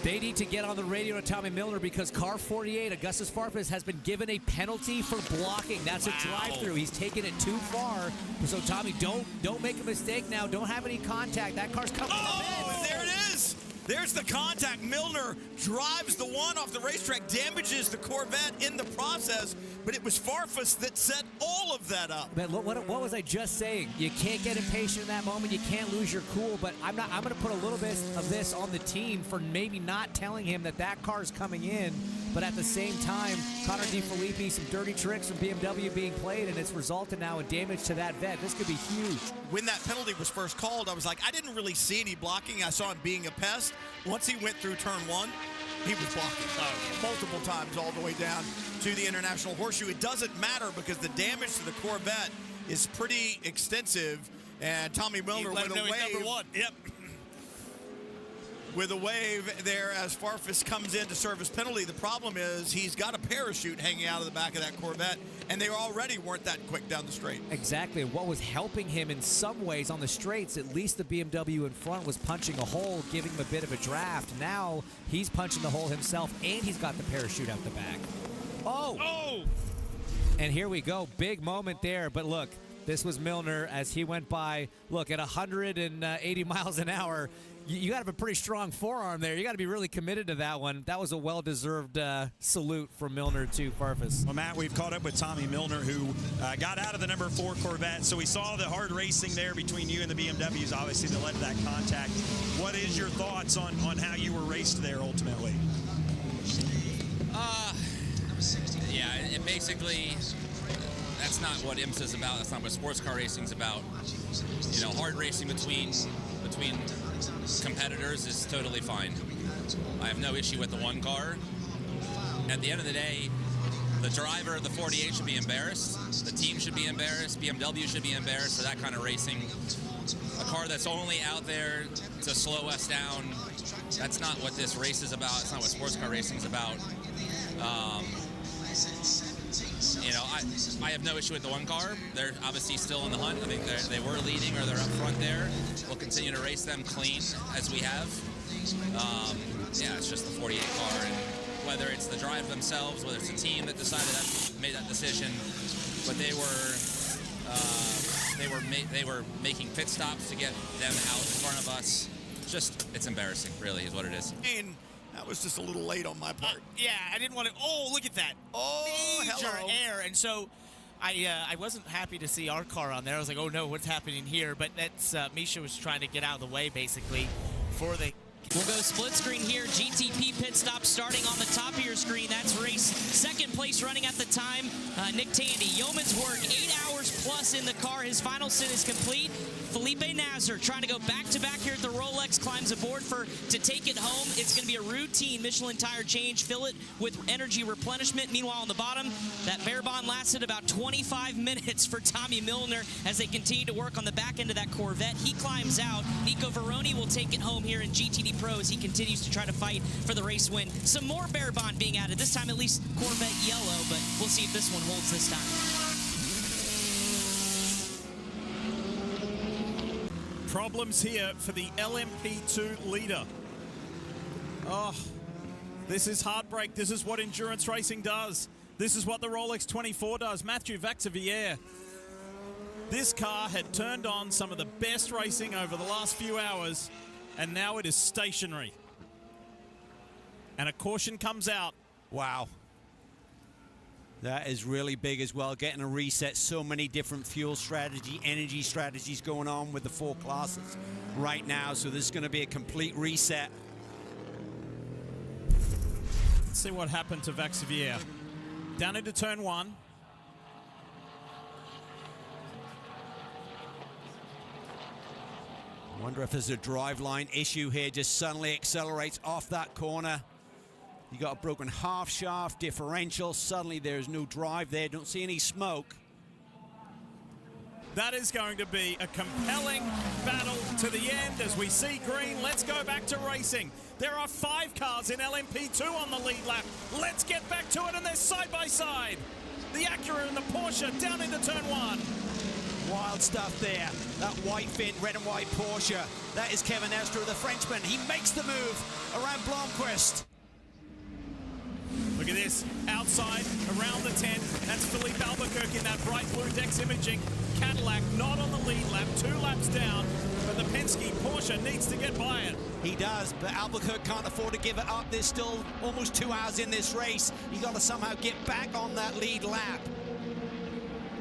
Speaker 20: they need to get on the radio to Tommy Milner because car 48, Augustus Farfus, has been given a penalty for blocking. That's a drive-through. He's taken it too far. So Tommy, don't make a mistake now. Don't have any contact. That car's coming.
Speaker 6: Oh, there it is. There's the contact. Milner drives the one off the racetrack, damages the Corvette in the process, but it was Farfus that set all of that up.
Speaker 20: But what was I just saying? You can't get impatient in that moment. You can't lose your cool, but I'm going to put a little bit of this on the team for maybe not telling him that car's coming in, but at the same time, Connor DeFilippi, some dirty tricks from BMW being played, and it's resulted now in damage to that vet. This could be huge.
Speaker 6: When that penalty was first called, I was like, I didn't really see any blocking. I saw him being a pest. Once he went through turn 1, he was blocking multiple times all the way down to the International Horseshoe. It doesn't matter because the damage to the Corvette is pretty extensive, and Tommy Milner with a wave.
Speaker 21: Number 1. Yep.
Speaker 6: With a wave there as Farfus comes in to serve his penalty. The problem is he's got a parachute hanging out of the back of that Corvette, and they already weren't that quick down the straight.
Speaker 20: Exactly. What was helping him in some ways on the straights, at least the BMW in front was punching a hole, giving him a bit of a draft. Now he's punching the hole himself, and he's got the parachute out the back. Oh! And here we go. Big moment there, but look, this was Milner as he went by. Look, at 180 miles an hour, you got to have a pretty strong forearm there. You got to be really committed to that one. That was a well-deserved salute from Milner to Farfus.
Speaker 5: Well, Matt, we've caught up with Tommy Milner, who got out of the number 4 Corvette. So we saw the hard racing there between you and the BMWs, obviously, that led to that contact. What is your thoughts on how you were raced there ultimately?
Speaker 22: Yeah, it basically, that's not what IMSA is about. That's not what sports car racing is about. You know, hard racing between competitors is totally fine. I have no issue with the one car. At the end of the day, the driver of the 48 should be embarrassed. The team should be embarrassed. BMW should be embarrassed for that kind of racing. A car that's only out there to slow us down, that's not what this race is about. It's not what sports car racing is about. you know, I have no issue with the one car. They're obviously still in the hunt. I think they were leading or they're up front there. We'll continue to race them clean as we have. Yeah, it's just the 48 car, and whether it's the drive themselves, whether it's the team that made that decision, but they were making pit stops to get them out in front of us. It's embarrassing, really, is what it is.
Speaker 6: And that was just a little late on my part.
Speaker 21: Yeah, I didn't want to. Oh, look at that.
Speaker 6: Oh,
Speaker 21: major
Speaker 6: hello.
Speaker 21: error. And so I wasn't happy to see our car on there. I was like, oh no, what's happening here? But that's Misha was trying to get out of the way, basically, for the.
Speaker 8: We'll go split screen here. GTP pit stop starting on the top of your screen. That's race second place running at the time. Nick Tandy, yeoman's work, 8 hours plus in the car. His final sit is complete. Felipe Nasr trying to go back-to-back here at the Rolex, climbs aboard to take it home. It's going to be a routine Michelin tire change, fill it with energy replenishment. Meanwhile, on the bottom, that bare bond lasted about 25 minutes for Tommy Milner as they continue to work on the back end of that Corvette. He climbs out. Nico Veroni will take it home here in GTD Pro as he continues to try to fight for the race win. Some more bare bond being added, this time at least Corvette yellow, but we'll see if this one holds this time.
Speaker 2: Problems here for the LMP2 leader. Oh, this is heartbreak. This is what endurance racing does. This is what the Rolex 24 does. Mathieu Vaxivière. This car had turned on some of the best racing over the last few hours, and now it is stationary. And a caution comes out.
Speaker 9: Wow. That is really big as well, getting a reset. So many different fuel strategy, energy strategies going on with the 4 classes right now. So this is going to be a complete reset.
Speaker 2: Let's see what happened to Vaxivière. Down into turn 1.
Speaker 9: I wonder if there's a driveline issue here. Just suddenly accelerates off that corner. You got a broken half shaft differential. Suddenly there's no drive there. Don't see any smoke.
Speaker 2: That is going to be a compelling battle to the end as we see green. Let's go back to racing. There are 5 cars in LMP2 on the lead lap. Let's get back to it, and they're side by side. The Acura and the Porsche down into turn 1.
Speaker 9: Wild stuff there. That white fin, red and white Porsche. That is Kevin Estre, the Frenchman. He makes the move around Blomqvist.
Speaker 2: Look at this, outside, around the 10, that's Philippe Albuquerque in that bright blue Dex Imaging Cadillac, not on the lead lap, 2 laps down, but the Penske Porsche needs to get by it.
Speaker 9: He does, but Albuquerque can't afford to give it up. There's still almost 2 hours in this race. You got to somehow get back on that lead lap.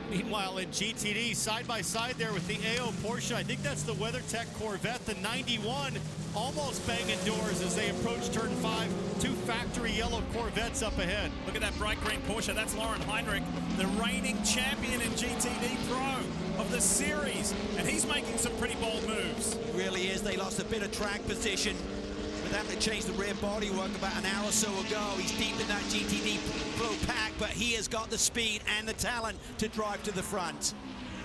Speaker 1: Meanwhile, in GTD, side by side there with the AO Porsche, I think that's the WeatherTech Corvette, the 91, almost banging doors as they approach turn 5. 2 factory yellow Corvettes up ahead.
Speaker 2: Look at that bright green Porsche. That's Lauren Heinrich, the reigning champion in GTD Pro of the series, and he's making some pretty bold moves.
Speaker 9: He really is. They lost a bit of track position. Having to change the rear bodywork about an hour or so ago. He's deep in that GTD Pro pack, but he has got the speed and the talent to drive to the front.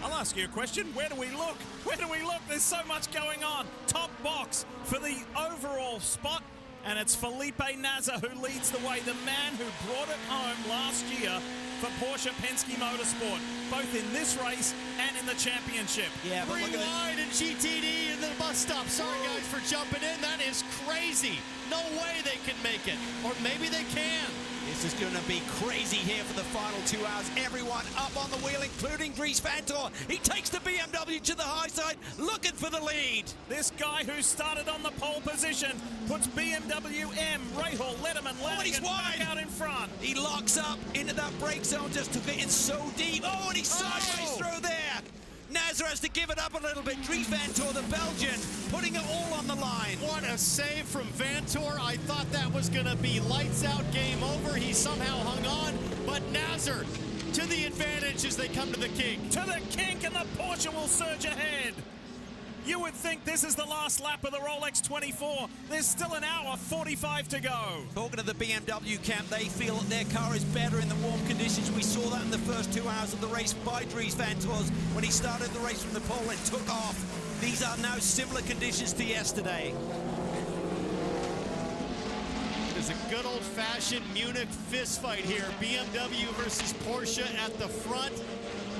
Speaker 2: I'll ask you a question. Where do we look? Where do we look? There's so much going on. Top box for the overall spot, and it's Felipe Nasr who leads the way, the man who brought it home last year for Porsche Penske Motorsport, both in this race and in the championship.
Speaker 1: Yeah, but look at wide in GTD and the bus stop. Sorry, guys, for jumping in. That is crazy. No way they can make it. Or maybe they can.
Speaker 9: This is going to be crazy here for the final 2 hours. Everyone up on the wheel, including Dries Vanthoor. He takes the BMW to the high side, looking for the lead.
Speaker 2: This guy who started on the pole position puts BMW M, Rahal, Letterman,
Speaker 9: he's wide
Speaker 2: back out in front.
Speaker 9: He locks up into that brake zone, just took it in so deep. Oh, and he's sideways through there. Nasr has to give it up a little bit. Dries Vanthoor, the Belgian, putting it all on the line.
Speaker 1: What a save from Vanthoor. I thought that was going to be lights out, game over. He somehow hung on, but Nasr to the advantage as they come to the kink.
Speaker 2: To the kink, and the Porsche will surge ahead. You would think this is the last lap of the Rolex 24. There's still an hour 45 to go.
Speaker 9: Talking to the BMW camp, they feel that their car is better in the warm conditions. We saw that in the first 2 hours of the race by Dries Vanthoor when he started the race from the pole and took off. These are now similar conditions to yesterday.
Speaker 1: As is a good old-fashioned Munich fist fight here. BMW versus Porsche at the front.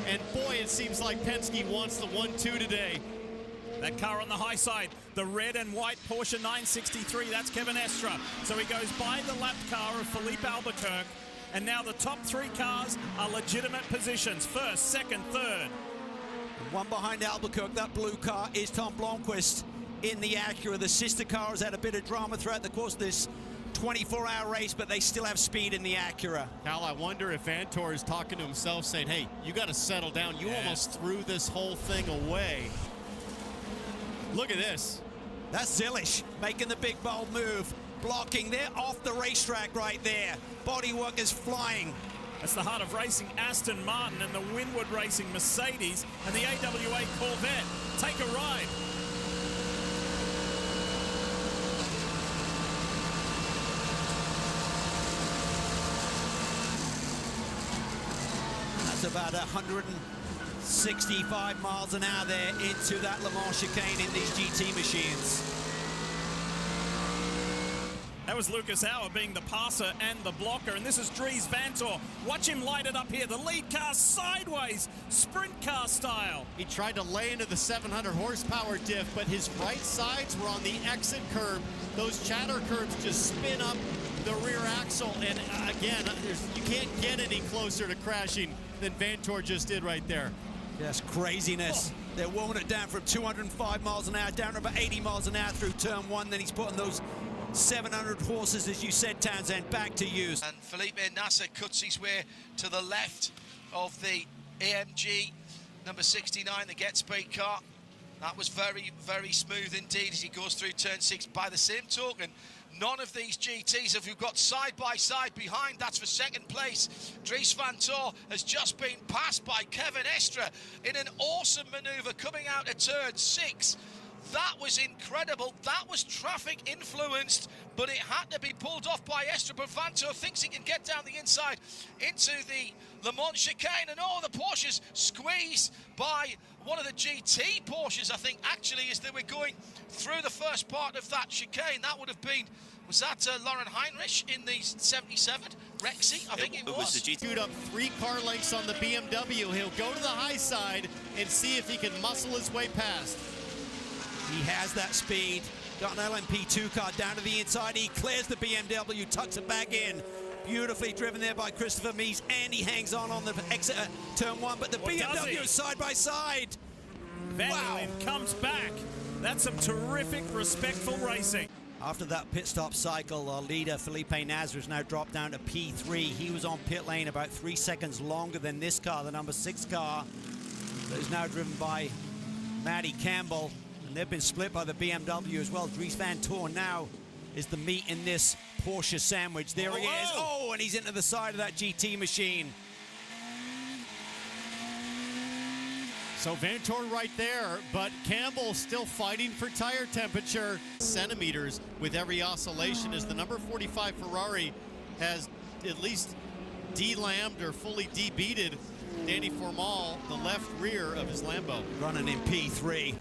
Speaker 1: And boy, it seems like Penske wants the 1-2 today.
Speaker 2: That car on the high side, the red and white Porsche 963, that's Kevin Estre. So he goes by the lapped car of Philippe Albuquerque. And now the top three cars are legitimate positions. First, second, third.
Speaker 12: And one behind Albuquerque, that blue car, is Tom Blomqvist in the Acura. The sister car has had a bit of drama throughout the course of this 24-hour race, but they still have speed in the Acura.
Speaker 1: Cal, I wonder if Vantor is talking to himself saying, hey, you got to settle down. You almost threw this whole thing away. Look at this.
Speaker 12: That's Zilish making the big bold move, blocking. They're off the racetrack right there. Bodywork is flying.
Speaker 2: That's the heart of racing, Aston Martin and the Winwood Racing Mercedes and the AWA Corvette. Take a ride.
Speaker 12: That's about 165 miles an hour there into that Le Mans chicane in these GT machines.
Speaker 2: That was Lucas Hauer being the passer and the blocker, and this is Dries Vanthoor. Watch him light it up here. The lead car sideways, sprint car style.
Speaker 1: He tried to lay into the 700 horsepower diff, but his right sides were on the exit curb. Those chatter curbs just spin up the rear axle, and again, you can't get any closer to crashing than Vanthoor just did right there.
Speaker 12: Yes, craziness. They're warming it down from 205 miles an hour down to about 80 miles an hour through turn one. Then he's putting those 700 horses, as you said, Townsend, back to use.
Speaker 16: And Felipe Nasser cuts his way to the left of the AMG number 69, the Get Speed car. That was very, very smooth indeed as he goes through turn 6. By the same token, none of these GTs have got side by side behind. That's for second place. Dries Vanthoor has just been passed by Kevin Estre in an awesome maneuver coming out of turn 6. That was incredible. That was traffic influenced, but it had to be pulled off by Estre. But Vanthoor thinks he can get down the inside into the Le Mans chicane, and the Porsches squeezed by one of the GT Porsches, I think, actually, as they were going through the first part of that chicane. That would have been, was that Lauren Heinrich in the 77? Rexy, I think it was.
Speaker 1: Scoot up 3 car lengths on the BMW. He'll go to the high side and see if he can muscle his way past.
Speaker 12: He has that speed. Got an LMP2 car down to the inside. He clears the BMW, tucks it back in. Beautifully driven there by Christopher Mies, and he hangs on the exit at turn 1, but the BMW is side by side.
Speaker 2: Vanderlyn comes back. That's some terrific, respectful racing.
Speaker 12: After that pit stop cycle, our leader, Felipe Nasr, has now dropped down to P3. He was on pit lane about 3 seconds longer than this car, the number 6 car, that is now driven by Matty Campbell. And they've been split by the BMW as well. Dries Vanthoor now is the meat in this Porsche sandwich. There he is. Oh, and he's into the side of that GT machine.
Speaker 1: So Vanthoor right there, but Campbell still fighting for tire temperature. Centimeters with every oscillation as the number 45 Ferrari has at least de-lambed or fully de-beated Danny Formal, the left rear of his Lambo.
Speaker 12: Running in P3.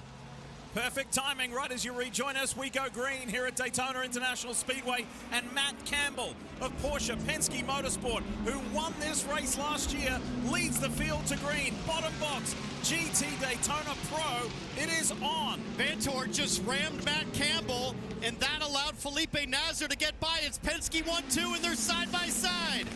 Speaker 2: Perfect timing right as you rejoin us. We go green here at Daytona International Speedway, and Matt Campbell of Porsche Penske Motorsport, who won this race last year, leads the field to green. Bottom box, GT Daytona Pro, it is on.
Speaker 1: Vanthoor just rammed Matt Campbell, and that allowed Felipe Nasr to get by. It's Penske 1-2, and they're side by side.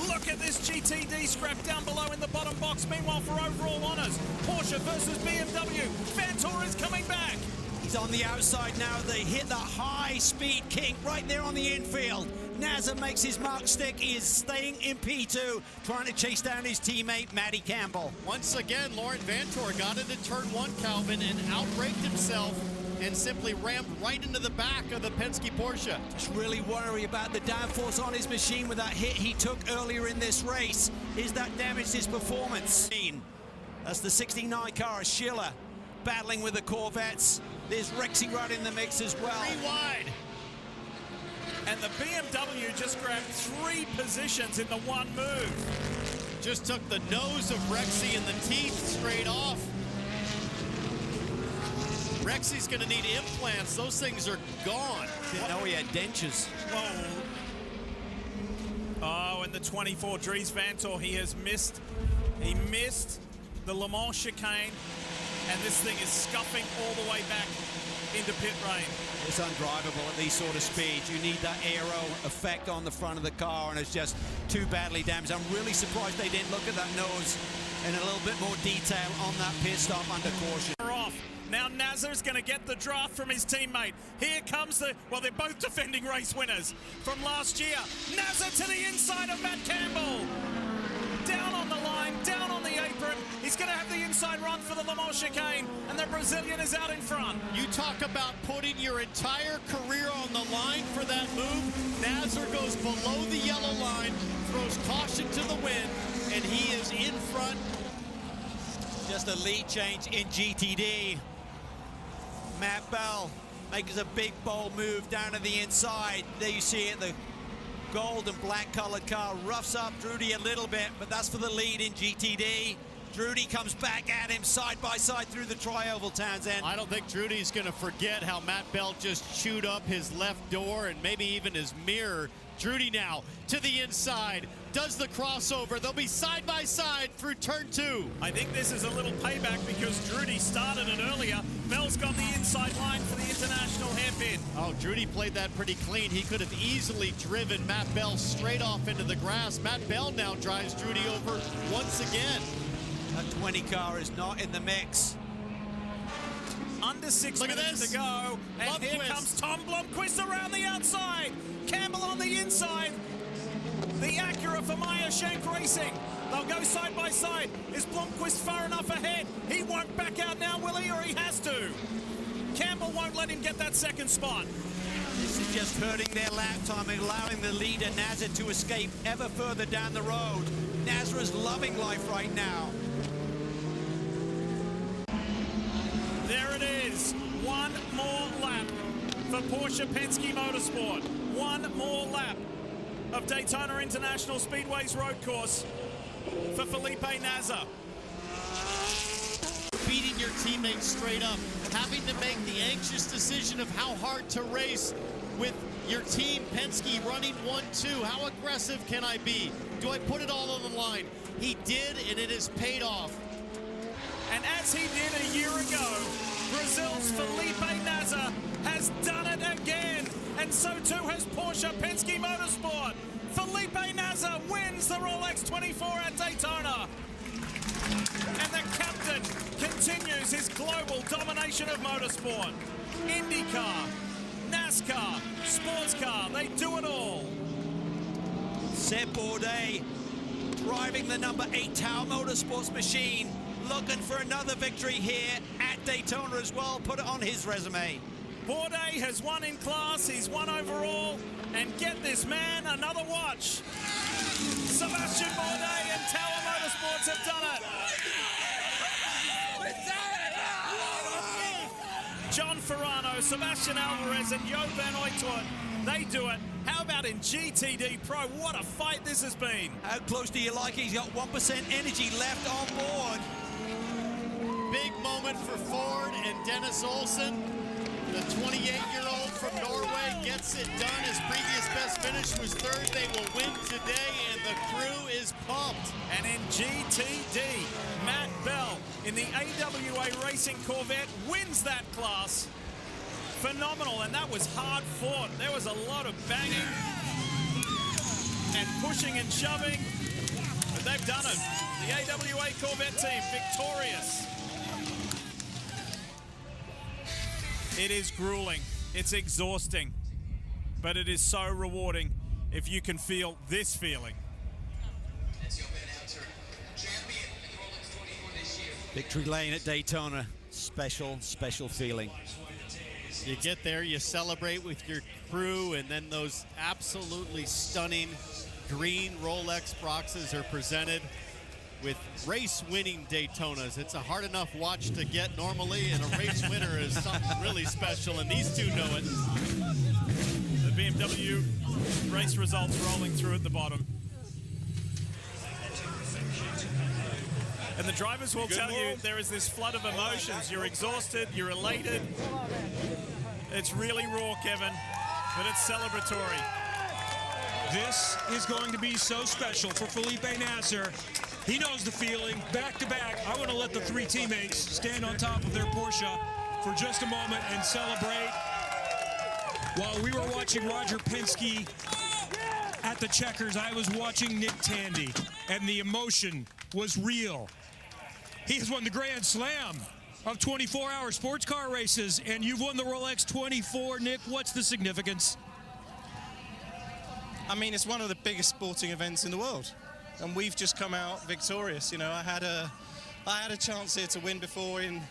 Speaker 2: Look at this GTD scrap down below in the bottom box. Meanwhile, for overall honors, Porsche versus BMW. Vanthoor is coming back.
Speaker 12: He's on the outside now. They hit that high-speed kink right there on the infield. Nasr makes his mark stick. He is staying in P2, trying to chase down his teammate, Matty Campbell.
Speaker 1: Once again, Laurent Vanthoor got into turn 1, Calvin, and outbraked himself and simply rammed right into the back of the Penske Porsche.
Speaker 12: Just really worry about the downforce on his machine with that hit he took earlier in this race. Is that damaged his performance? That's the 69 car, Schiller, battling with the Corvettes. There's Rexy right in the mix as well.
Speaker 1: 3 wide.
Speaker 2: And the BMW just grabbed 3 positions in the one move.
Speaker 1: Just took the nose of Rexy and the teeth straight off. Rexy's going to need implants. Those things are gone.
Speaker 12: Didn't know he had dentures.
Speaker 2: Whoa. Oh, and the 24, Dries Vanthoor, he missed the Le Mans chicane, and this thing is scuffing all the way back into pit lane.
Speaker 6: It's undrivable at these sort of speeds. You need that aero effect on the front of the car, and it's just too badly damaged. I'm really surprised they didn't look at that nose in a little bit more detail on that pit stop under caution.
Speaker 2: Off. Now Nazar's going to get the draft from his teammate. Here comes well, they're both defending race winners from last year. Nazar to the inside of Matt Campbell. Down on the line, down on the apron. He's going to have the inside run for the Le Mans chicane, and the Brazilian is out in front.
Speaker 1: You talk about putting your entire career on the line for that move. Nazar goes below the yellow line, throws caution to the wind, and he is in front.
Speaker 6: Just a lead change in GTD. Matt Bell makes a big, bold move down to the inside. There you see it, the gold and black colored car roughs up Drudy a little bit, but that's for the lead in GTD. Drudy comes back at him side by side through the tri-oval, Townsend.
Speaker 1: I don't think Drudy's going to forget how Matt Bell just chewed up his left door and maybe even his mirror. Drudy now to the inside, does the crossover. They'll be side by side through turn 2.
Speaker 2: I think this is a little payback because Drudy started it earlier. Bell's got the inside line for the international hairpin.
Speaker 1: Oh, Drudy played that pretty clean. He could have easily driven Matt Bell straight off into the grass. Matt Bell now drives Drudy over once again.
Speaker 6: That 20 car is not in the mix.
Speaker 2: Under 6 minutes to go. And here comes Tom Blomqvist around the outside. Campbell on the inside. The Acura for Meyer Shank Racing. They'll go side by side. Is Blomqvist far enough ahead? He won't back out now, will he? Or he has to. Campbell won't let him get that second spot.
Speaker 6: This is just hurting their lap time and allowing the leader, Nazar, to escape ever further down the road. Nazar is loving life right now.
Speaker 2: There it is. One more lap for Porsche Penske Motorsport. One more lap of Daytona International Speedway's road course for Felipe Nasr.
Speaker 1: Beating your teammates straight up, having to make the anxious decision of how hard to race with your team, Penske, running 1-2. How aggressive can I be? Do I put it all on the line? He did, and it has paid off.
Speaker 2: And as he did a year ago, Brazil's Felipe Nasr has done it again. And so too has Porsche Penske Motorsport. Felipe Nasr wins the Rolex 24 at Daytona. And the captain continues his global domination of motorsport. IndyCar, NASCAR, sports car, they do it all.
Speaker 6: Seb Bourdais driving the number 8 Tower Motorsports machine, looking for another victory here at Daytona as well. Put it on his resume.
Speaker 2: Bourdais has won in class, he's won overall, and get this man another watch. Sebastian Bourdais and Tower Motorsports have done it. John Ferrano, Sebastian Alvarez, and Jo Van Uytvanck, they do it. How about in GTD Pro? What a fight this has been.
Speaker 6: How close do you like it? He's got 1% energy left on board.
Speaker 1: Big moment for Ford and Dennis Olsen. The 28-year-old from Norway gets it done. His previous best finish was third. They will win today, and the crew is pumped.
Speaker 2: And in GTD, Matt Bell in the AWA Racing Corvette wins that class. Phenomenal, and that was hard fought. There was a lot of banging and pushing and shoving, but they've done it. The AWA Corvette team victorious. It is grueling, it's exhausting, but it is so rewarding if you can feel this feeling.
Speaker 6: Victory lane at Daytona, special feeling.
Speaker 1: You get there, you celebrate with your crew, and then those absolutely stunning green Rolex boxes are presented with race-winning Daytonas. It's a hard enough watch to get normally, and a race winner is something really special, and these two know it.
Speaker 2: The BMW race results rolling through at the bottom. And the drivers will tell you there is this flood of emotions. You're exhausted, you're elated. It's really raw, Kevin, but it's celebratory.
Speaker 5: This is going to be so special for Felipe Nasser. He knows the feeling. Back-to-back. I want to let the three teammates stand on top of their Porsche for just a moment and celebrate. While we were watching Roger Penske at the checkers, I was watching Nick Tandy, and the emotion was real. He has won the Grand Slam of 24-hour sports car races, and you've won the Rolex 24. Nick, what's the significance?
Speaker 4: I mean, it's one of the biggest sporting events in the world, and we've just come out victorious. You know, I had a chance here to win before in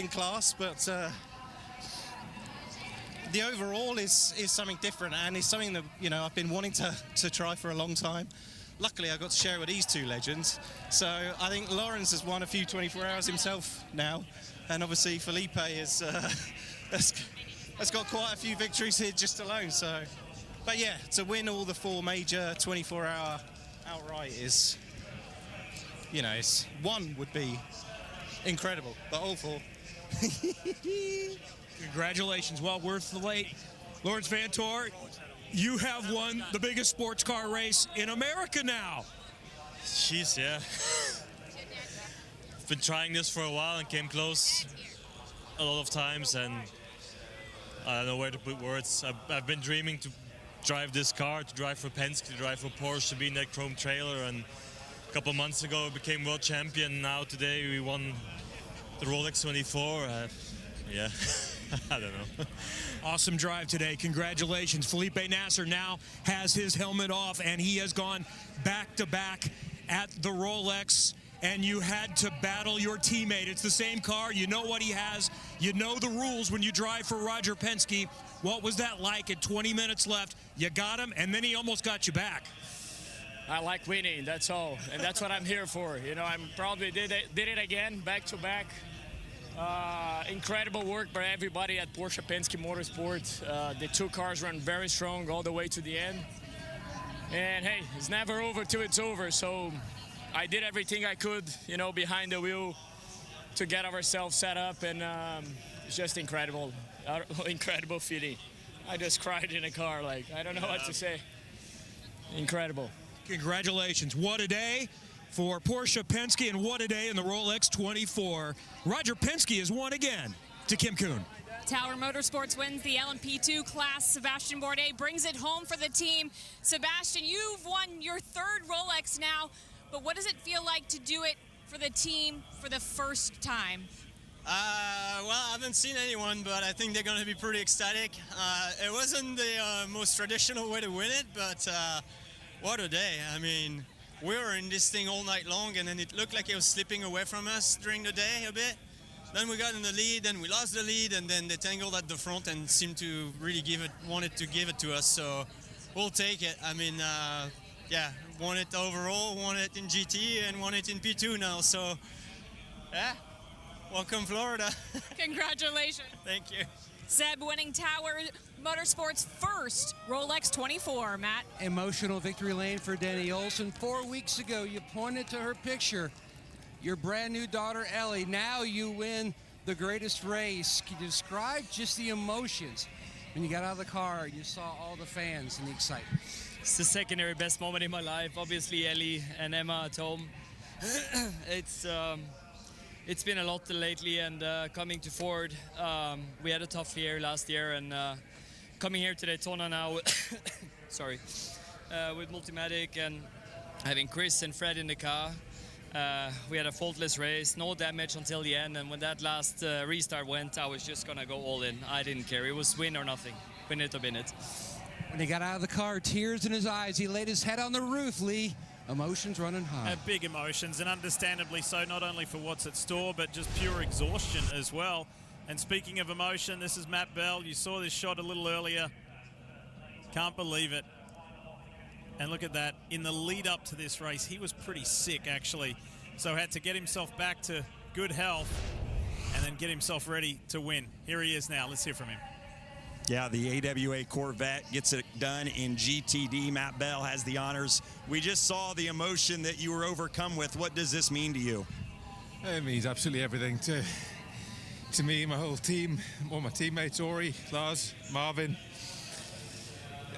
Speaker 4: class, but the overall is something different, and it's something that, you know, I've been wanting to try for a long time. Luckily, I got to share it with these two legends. So I think Lawrence has won a few 24 hours himself now, and obviously Felipe has got quite a few victories here just alone. So, but yeah, to win all the four major 24-hour outright is, you know, one would be incredible, but all four.
Speaker 5: Congratulations. Well worth the wait. Lawrence Vantor, you have won the biggest sports car race in America now.
Speaker 11: Jeez, yeah. I've been trying this for a while and came close a lot of times, and I don't know where to put words. I've been dreaming to drive this car, to drive for Penske, to drive for Porsche, to be in that chrome trailer, and a couple months ago I became world champion. Now today we won the Rolex 24. Yeah, I don't know.
Speaker 5: Awesome drive today. Congratulations. Felipe Nasser now has his helmet off, and he has gone back-to-back at the Rolex, and you had to battle your teammate. It's the same car. You know what he has. You know the rules when you drive for Roger Penske. What was that like at 20 minutes left? You got him, and then he almost got you back.
Speaker 23: I like winning, that's all, and that's what I'm here for. You know, I'm probably did it again, back-to-back. Incredible work by everybody at Porsche Penske Motorsports. The two cars run very strong all the way to the end. And hey, it's never over till it's over. So I did everything I could, you know, behind the wheel to get ourselves set up, and it's just incredible. Incredible feeling. I just cried in a car, like, I don't know what to say. Incredible.
Speaker 5: Congratulations. What a day for Porsche Penske, and what a day in the Rolex 24. Roger Penske has won again. To Kim Kuhn.
Speaker 24: Tower Motorsports wins the LMP2 class. Sebastian Bourdais brings it home for the team. Sebastian, you've won your third Rolex now, but what does it feel like to do it for the team for the first time?
Speaker 25: Well, I haven't seen anyone, but I think they're going to be pretty ecstatic. It wasn't the most traditional way to win it, but what a day. I mean, we were in this thing all night long, and then it looked like it was slipping away from us during the day a bit. Then we got in the lead, then we lost the lead, and then they tangled at the front and seemed to really wanted to give it to us. So we'll take it. I mean, yeah, won it overall, won it in GT, and won it in P2 now. So, yeah, welcome Florida.
Speaker 24: Congratulations.
Speaker 25: Thank you.
Speaker 24: Seb winning Tower Motorsports' first Rolex 24, Matt.
Speaker 26: Emotional victory lane for Danny Olson. 4 weeks ago, you pointed to her picture, your brand new daughter, Ellie. Now you win the greatest race. Can you describe just the emotions when you got out of the car and you saw all the fans and the excitement?
Speaker 23: It's the secondary best moment in my life. Obviously, Ellie and Emma at home. It's been a lot lately, and coming to Ford, we had a tough year last year, and coming here to Daytona now, sorry, with Multimatic and having Chris and Fred in the car, we had a faultless race, no damage until the end, and when that last restart went, I was just gonna go all in. I didn't care. It was win or nothing, win it or win it.
Speaker 26: When he got out of the car, tears in his eyes, he laid his head on the roof, Lee. Emotions running high.
Speaker 2: Big emotions, and understandably so, not only for what's at store, but just pure exhaustion as well. And speaking of emotion, this is Matt Bell. You saw this shot a little earlier. Can't believe it. And look at that. In the lead up to this race, he was pretty sick, actually. So had to get himself back to good health and then get himself ready to win. Here he is now. Let's hear from him.
Speaker 27: Yeah, the AWA Corvette gets it done in GTD. Matt Bell has the honors. We just saw the emotion that you were overcome with. What does this mean to you?
Speaker 28: It means absolutely everything to me, my whole team, all my teammates, Ori, Lars, Marvin.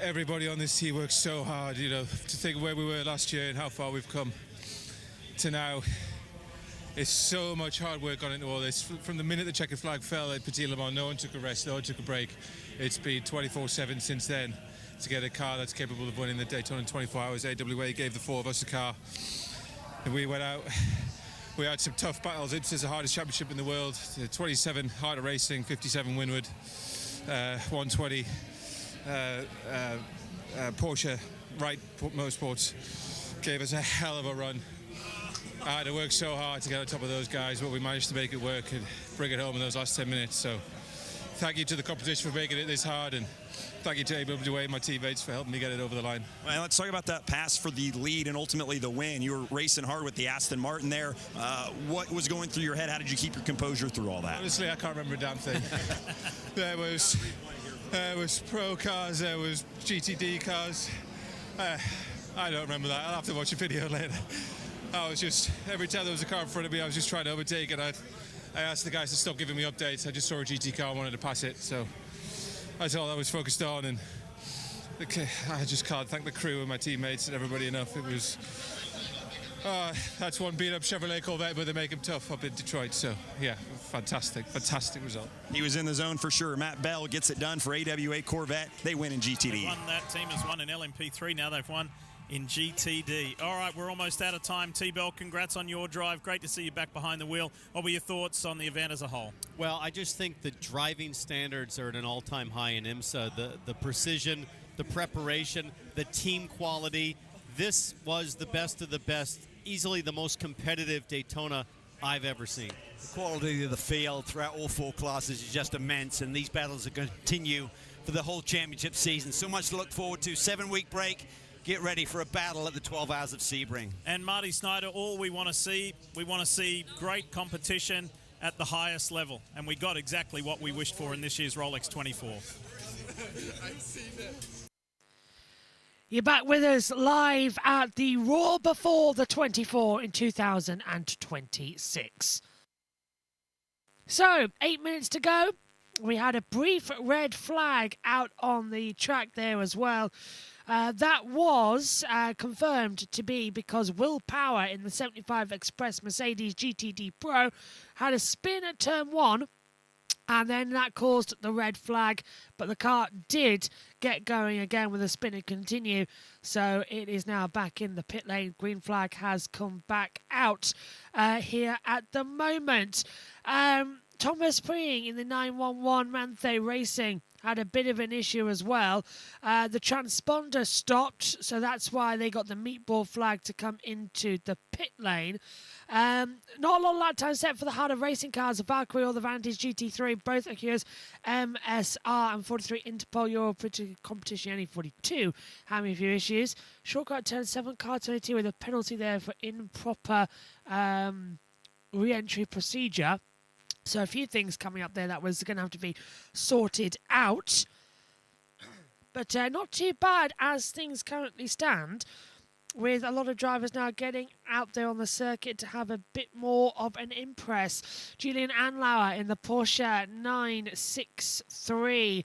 Speaker 28: everybody on this team works so hard, you know, to think where we were last year and how far we've come to now. It's so much hard work gone into all this. From the minute the checkered flag fell at Petit Le Mans, no one took a rest, no one took a break. It's been 24/7 since then to get a car that's capable of winning the Daytona in 24 hours. AWA gave the four of us a car, and we went out. We had some tough battles. IMSA is the hardest championship in the world. 27 harder racing, 57 windward, 120 Porsche Wright Motorsports gave us a hell of a run. I had to work so hard to get on top of those guys, but we managed to make it work and bring it home in those last 10 minutes. So thank you to the competition for making it this hard, and thank you to AWA and my teammates for helping me get it over the line.
Speaker 27: Well, let's talk about that pass for the lead and ultimately the win. You were racing hard with the Aston Martin there. What was going through your head? How did you keep your composure through all that?
Speaker 28: Honestly, I can't remember a damn thing. There was pro cars, there was GTD cars. I don't remember that. I'll have to watch a video later. I was just, every time there was a car in front of me, I was just trying to overtake, and I asked the guys to stop giving me updates. I just saw a GT car and wanted to pass it, so that's all I was focused on. And I just can't thank the crew and my teammates and everybody enough. It was, that's one beat-up Chevrolet Corvette, but they make them tough up in Detroit. So yeah, fantastic result.
Speaker 27: He was in the zone for sure. Matt Bell gets it done for AWA Corvette. They win in GTD.
Speaker 2: That team has won in LMP3. Now they've won in GTD. All right, we're almost out of time. T-Bell, congrats on your drive. Great to see you back behind the wheel. What were your thoughts on the event as a whole?
Speaker 9: Well, I just think the driving standards are at an all-time high in IMSA. The precision, the preparation, the team quality. This was the best of the best. Easily the most competitive Daytona I've ever seen.
Speaker 3: The quality of the field throughout all four classes is just immense, and these battles are going to continue for the whole championship season. So much to look forward to. 7-week break. Get ready for a battle at the 12 Hours of Sebring.
Speaker 2: And Marty Snyder, all we want to see great competition at the highest level. And we got exactly what we wished for in this year's Rolex 24.
Speaker 10: You're back with us live at the Raw before the 24 in 2026. So, 8 minutes to go. We had a brief red flag out on the track there as well. That was confirmed to be because Will Power in the 75 Express Mercedes GTD Pro had a spin at turn 1, and then that caused the red flag, but the car did get going again with a spin and continue, so it is now back in the pit lane. Green flag has come back out here at the moment. Thomas Preing in the 911 Manthe Racing had a bit of an issue as well. The transponder stopped, so that's why they got the meatball flag to come into the pit lane. Not a lot of lap time set for the harder racing cars, the Valkyrie or the Vantage GT3, both Acuras MSR and 43 Interpol Euro Competition only 42 having a few issues. Shortcut turn 7, car 22 with a penalty there for improper re-entry procedure. So a few things coming up there that was going to have to be sorted out. But not too bad as things currently stand, with a lot of drivers now getting out there on the circuit to have a bit more of an impress. Julian Anlauer in the Porsche 963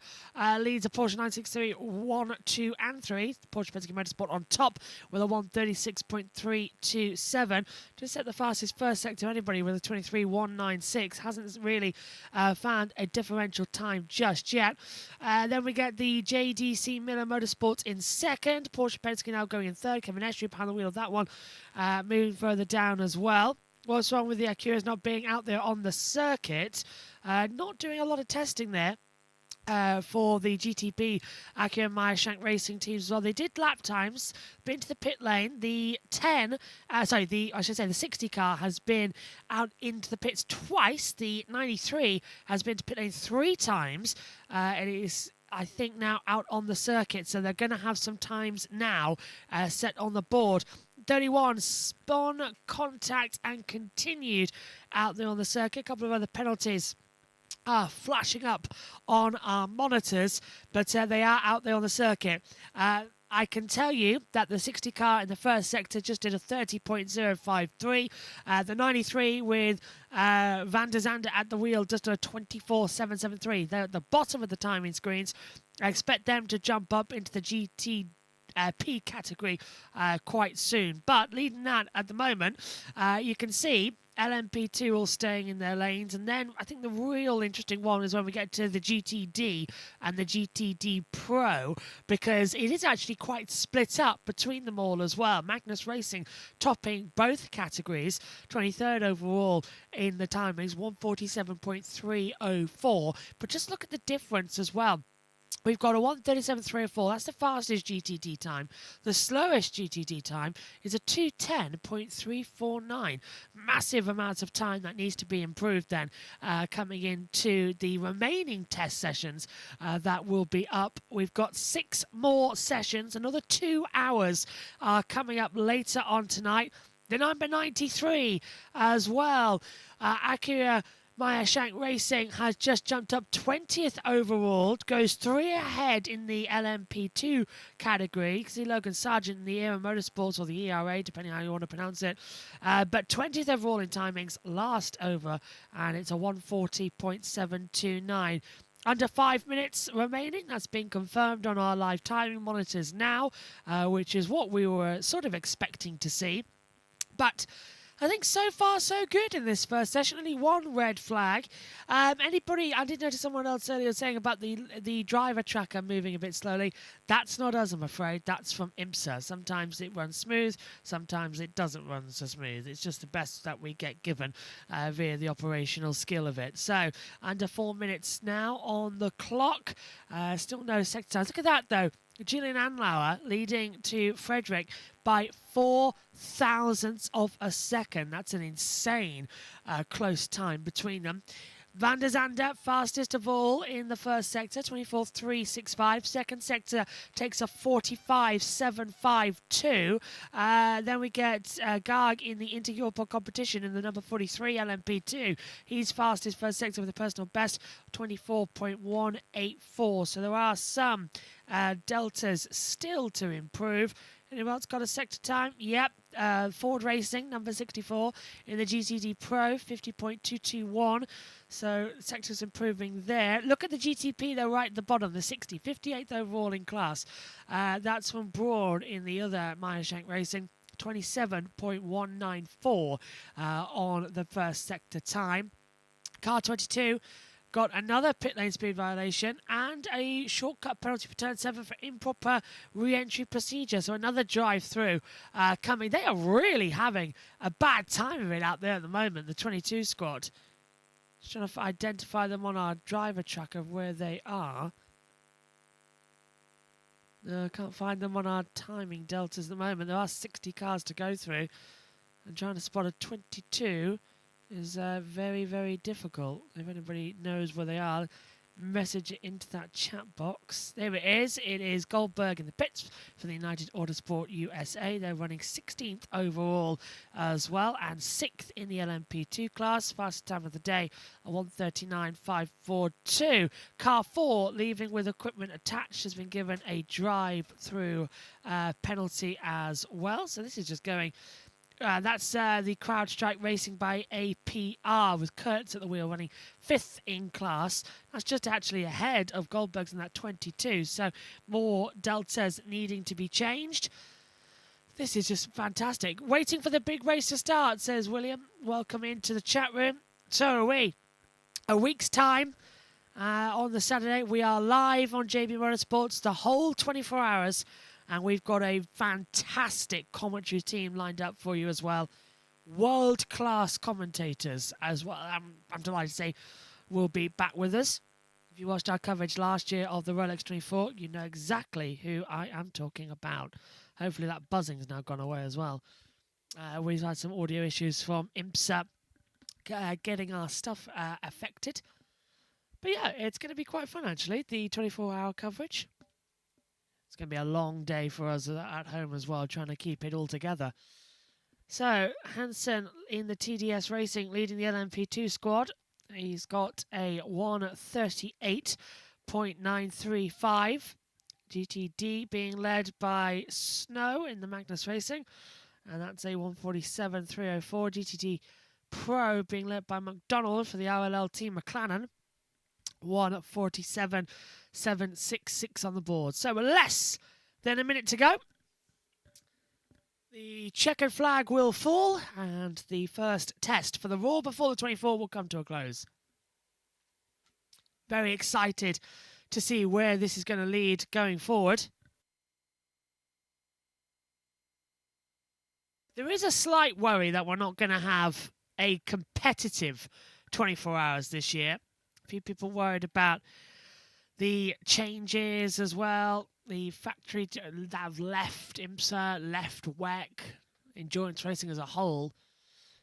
Speaker 10: leads a Porsche 963 1, 2 and 3. Porsche Penske Motorsport on top with a 136.327. Just set the fastest first sector anybody with a 23.196. Hasn't really found a differential time just yet. Then we get the JDC Miller Motorsports in second. Porsche Penske now going in third. Kevin Estre behind the wheel of that one, moving further down as well. What's wrong with the Acuras not being out there on the circuit? Not doing a lot of testing there for the GTP Acura Meyer-Shank Racing teams as well. They did lap times, been to the pit lane. The 60 car has been out into the pits twice. The 93 has been to pit lane 3 times. It is, I think, now out on the circuit, so they're going to have some times now set on the board. 31 spun, contact and continued out there on the circuit. A couple of other penalties are flashing up on our monitors, but they are out there on the circuit. I can tell you that the 60 car in the first sector just did a 30.053. The 93 with Van der Zande at the wheel just did a 24.773. They're at the bottom of the timing screens. I expect them to jump up into the GTP category quite soon. But leading that at the moment, you can see LMP2 all staying in their lanes, and then I think the real interesting one is when we get to the GTD and the GTD Pro, because it is actually quite split up between them all as well. Magnus Racing topping both categories, 23rd overall in the timings, 147.304. But just look at the difference as well. We've got a 1:37.304. That's the fastest GTD time. The slowest GTD time is a 2:10.349. Massive amounts of time that needs to be improved then, coming into the remaining test sessions that will be up. We've got 6 more sessions. Another 2 hours are coming up later on tonight. The number 93 as well. Acura Meyer Shank Racing has just jumped up 20th overall, goes 3 ahead in the LMP2 category. You can see Logan Sargent in the ERA Motorsports, or the ERA, depending on how you want to pronounce it. But 20th overall in timings, last over, and it's a 140.729. Under 5 minutes remaining. That's been confirmed on our live timing monitors now, which is what we were sort of expecting to see. But I think so far so good in this first session. Only one red flag. Anybody? I did notice someone else earlier saying about the driver tracker moving a bit slowly. That's not us, I'm afraid. That's from IMSA. Sometimes it runs smooth. Sometimes it doesn't run so smooth. It's just the best that we get given via the operational skill of it. So under 4 minutes now on the clock. Still no sector times. Look at that though. Julian Anlauer leading to Frederick by 4 thousandths of a second. That's an insane close time between them. Van der Zande, fastest of all in the first sector, 24.365. Second sector takes a 45.752. Then we get Garg in the Inter-Europe competition in the number 43 LMP2. He's fastest first sector with a personal best, 24.184. So there are some deltas still to improve. Anyone else got a sector time? Yep. Ford Racing, number 64, in the GTD Pro, 50.221. So sector's improving there. Look at the GTP, though, right at the bottom, the 60, 58th overall in class. That's from Broad in the other Meyer Shank Racing, 27.194 on the first sector time. Car 22 got another pit lane speed violation and a shortcut penalty for turn 7 for improper re-entry procedure. So another drive-through coming. They are really having a bad time of it out there at the moment, the 22 squad. Just trying to identify them on our driver tracker of where they are. No, I can't find them on our timing deltas at the moment. There are 60 cars to go through. And trying to spot a 22 is very, very difficult. If anybody knows where they are, message it into that chat box. There it is. It is Goldberg in the pits for the United Autosport USA. They're running 16th overall as well and 6th in the LMP2 class. Fastest time of the day, a 1:39.542. Car 4, leaving with equipment attached, has been given a drive-through penalty as well. So this is just going... that's the CrowdStrike Racing by APR with Kurtz at the wheel running 5th in class. That's just actually ahead of Goldberg's in that 22. So more deltas needing to be changed. This is just fantastic. Waiting for the big race to start, says William. Welcome into the chat room. So are we. A week's time on the Saturday. We are live on JB Motorsports the whole 24 hours. And we've got a fantastic commentary team lined up for you as well. World-class commentators as well. I'm delighted to say will be back with us. If you watched our coverage last year of the Rolex 24, you know exactly who I am talking about. Hopefully that buzzing's now gone away as well. We've had some audio issues from IMSA getting our stuff affected. But yeah, it's going to be quite fun actually, the 24-hour coverage. It's going to be a long day for us at home as well, trying to keep it all together. So, Hansen in the TDS Racing leading the LMP2 squad. He's got a 1:38.935. GTD being led by Snow in the Magnus Racing, and that's a 147.304. GTD Pro being led by McDonald for the RLL Team McLaren, 147.766 on the board. So less than a minute to go. The checkered flag will fall, and the first test for the Raw before the 24 will come to a close. Very excited to see where this is going to lead going forward. There is a slight worry that we're not going to have a competitive 24 hours this year. A few people worried about the changes as well. The factory that have left IMSA, left WEC, endurance racing as a whole.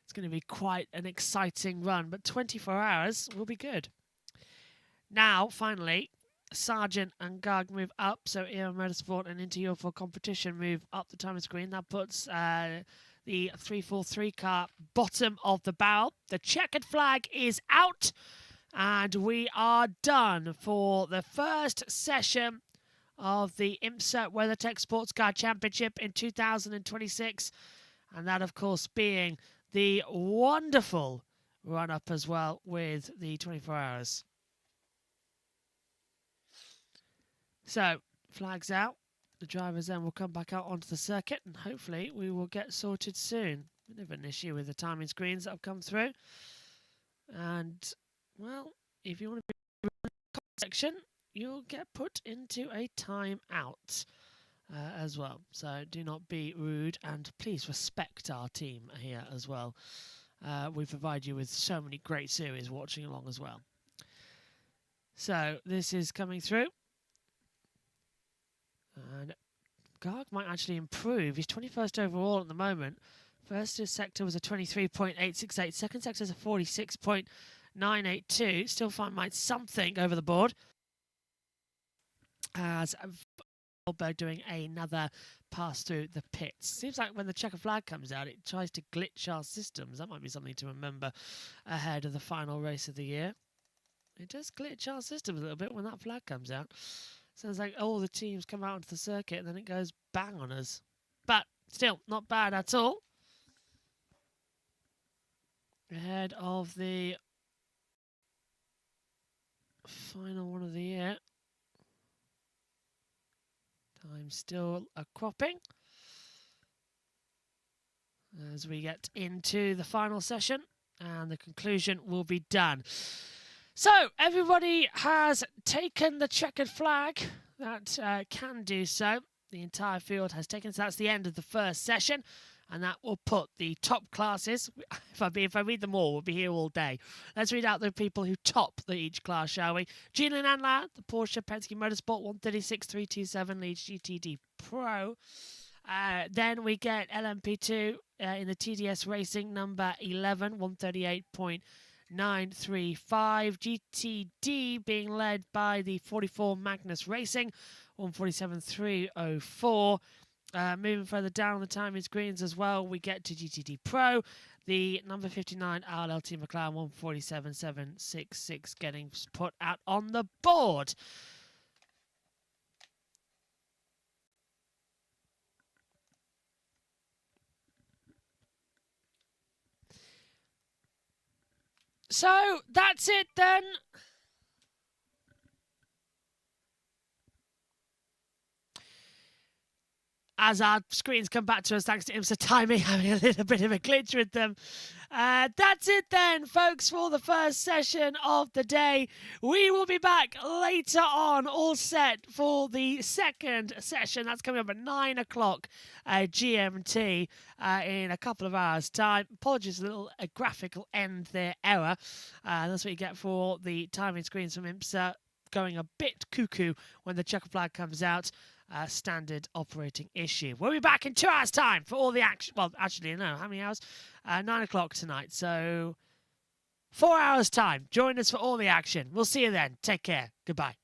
Speaker 10: It's going to be quite an exciting run, but 24 hours will be good. Now, finally, Sargent and Garg move up, so JBMotorsports and Into Your for competition move up the timing screen. That puts the 343 car bottom of the barrel. The checkered flag is out, and we are done for the first session of the IMSA WeatherTech Sports Car Championship in 2026, and that, of course, being the wonderful run-up as well with the 24 hours. So, flags out. The drivers then will come back out onto the circuit, and hopefully we will get sorted soon. Bit of an issue with the timing screens that have come through. And, well, if you want to be in the comment section, you'll get put into a timeout as well. So do not be rude, and please respect our team here as well. We provide you with so many great series watching along as well. So this is coming through. And Garg might actually improve. He's 21st overall at the moment. First sector was a 23.868. Second sector is a 46.982. Still might something over the board. As Goldberg doing another pass through the pits. Seems like when the checker flag comes out, it tries to glitch our systems. That might be something to remember ahead of the final race of the year. It does glitch our systems a little bit when that flag comes out. Sounds like all the teams come out onto the circuit and then it goes bang on us. But still, not bad at all. Ahead of the final one of the year. Time still a cropping as we get into the final session, and the conclusion will be done. So everybody has taken the checkered flag that can do so. The entire field has taken, so that's the end of the first session, and that will put the top classes. If I read them all, we'll be here all day. Let's read out the people who top each class, shall we? Julian Andler, the Porsche Penske Motorsport 136.327 leads GTD Pro. Then we get LMP2 in the TDS Racing number 11, 138.935. GTD being led by the 44 Magnus Racing, 147.304. Moving further down the timing screens as well, we get to GTD Pro. The number 59 RLL Team McLaren 147.766 getting put out on the board. So that's it then. As our screens come back to us, thanks to IMSA timing, having a little bit of a glitch with them. That's it then, folks, for the first session of the day. We will be back later on, all set for the second session. That's coming up at 9 o'clock GMT in a couple of hours' time. Apologies, a little graphical end there error. That's what you get for the timing screens from IMSA going a bit cuckoo when the checker flag comes out. Standard operating issue. We'll be back in 2 hours' time for all the action. Well, actually, no. How many hours? 9 o'clock tonight. So 4 hours' time. Join us for all the action. We'll see you then. Take care. Goodbye.